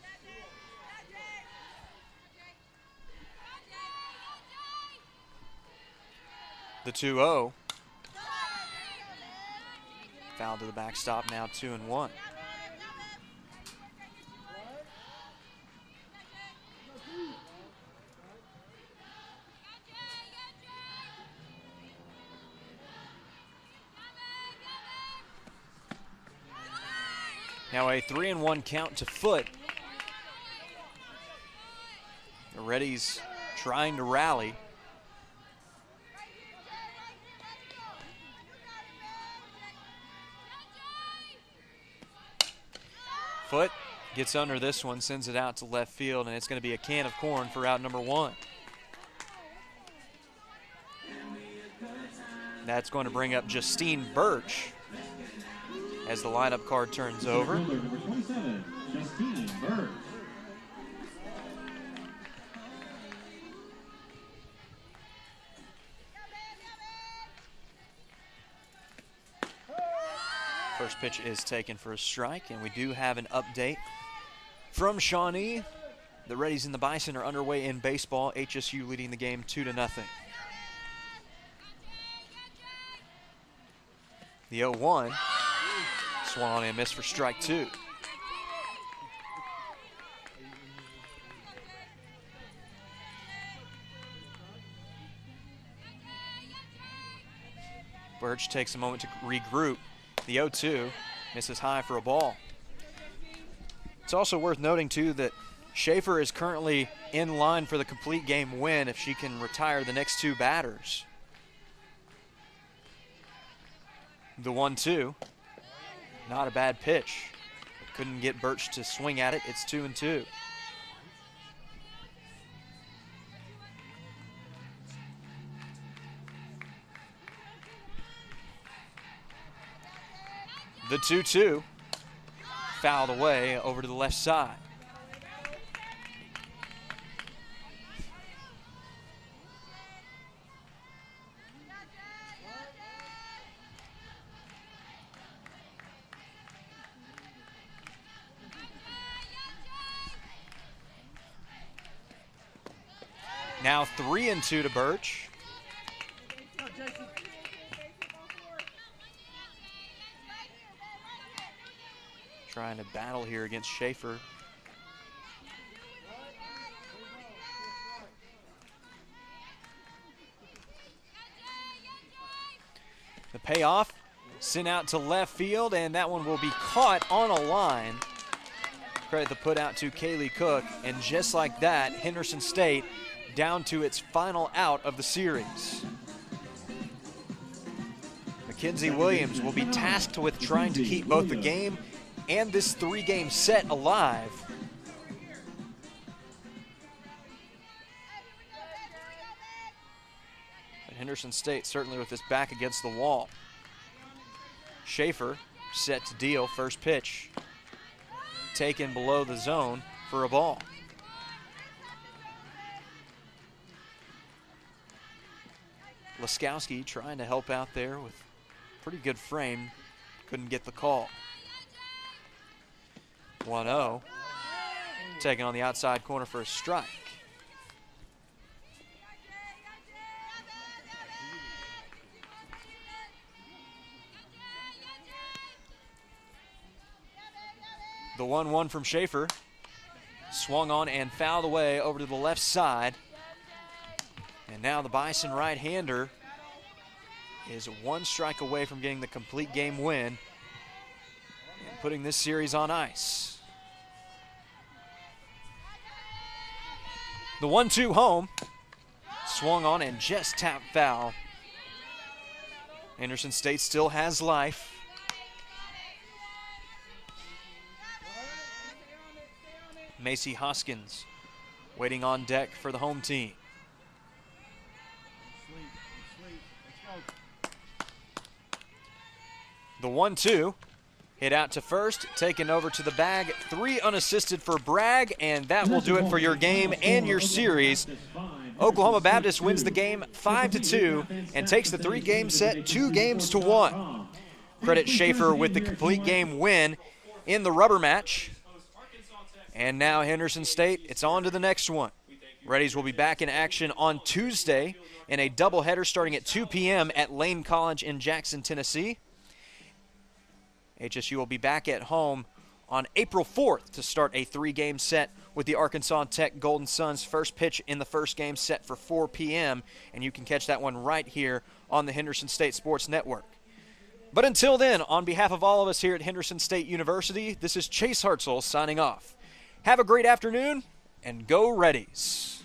[SPEAKER 1] The 2-0. Foul to the backstop, now 2-1. Now a 3-1 count to Foote. The Reddies trying to rally. Foot gets under this one, sends it out to left field, and it's going to be a can of corn for out number 1. That's going to bring up Justine Birch as the lineup card turns over.
[SPEAKER 3] Number 27, Justine Birch.
[SPEAKER 1] First pitch is taken for a strike, and we do have an update from Shawnee. The Reddies and the Bison are underway in baseball. HSU leading the game 2-0. The 0-1 swung on and missed for strike 2. Birch takes a moment to regroup. The 0-2 misses high for a ball. It's also worth noting, too, that Schaefer is currently in line for the complete game win if she can retire the next 2 batters. The 1-2, not a bad pitch. Couldn't get Birch to swing at it. It's 2-2. The 2-2 fouled away over to the left side. Now 3-2 to Birch. Trying to battle here against Schaefer. The payoff sent out to left field, and that one will be caught on a line. Credit the put out to Kaylee Cook, and just like that, Henderson State down to its final out of the series. Mackenzie Williams will be tasked with trying to keep both the game and this 3-game set alive. But Henderson State certainly with this back against the wall. Schaefer set to deal. First pitch taken below the zone for a ball. Laskowski trying to help out there with pretty good frame. Couldn't get the call. 1-0. Taken on the outside corner for a strike. The 1-1 from Schaefer. Swung on and fouled away over to the left side. And now the Bison right-hander is 1 strike away from getting the complete game win and putting this series on ice. The 1-2 home. Swung on and just tapped foul. Henderson State still has life. Macy Hoskins waiting on deck for the home team. The 1-2 hit out to first, taken over to the bag. 3 unassisted for Bragg, and that will do it for your game and your series. Oklahoma Baptist wins the game 5-2 and takes the 3-game set 2-1. Credit Schaefer with the complete game win in the rubber match. And now Henderson State, it's on to the next one. Reddies will be back in action on Tuesday in a doubleheader starting at 2 p.m. at Lane College in Jackson, Tennessee. HSU will be back at home on April 4th to start a 3-game set with the Arkansas Tech Golden Suns. First pitch in the first game set for 4 p.m., and you can catch that one right here on the Henderson State Sports Network. But until then, on behalf of all of us here at Henderson State University, this is Chase Hartzell signing off. Have a great afternoon, and go Reddies.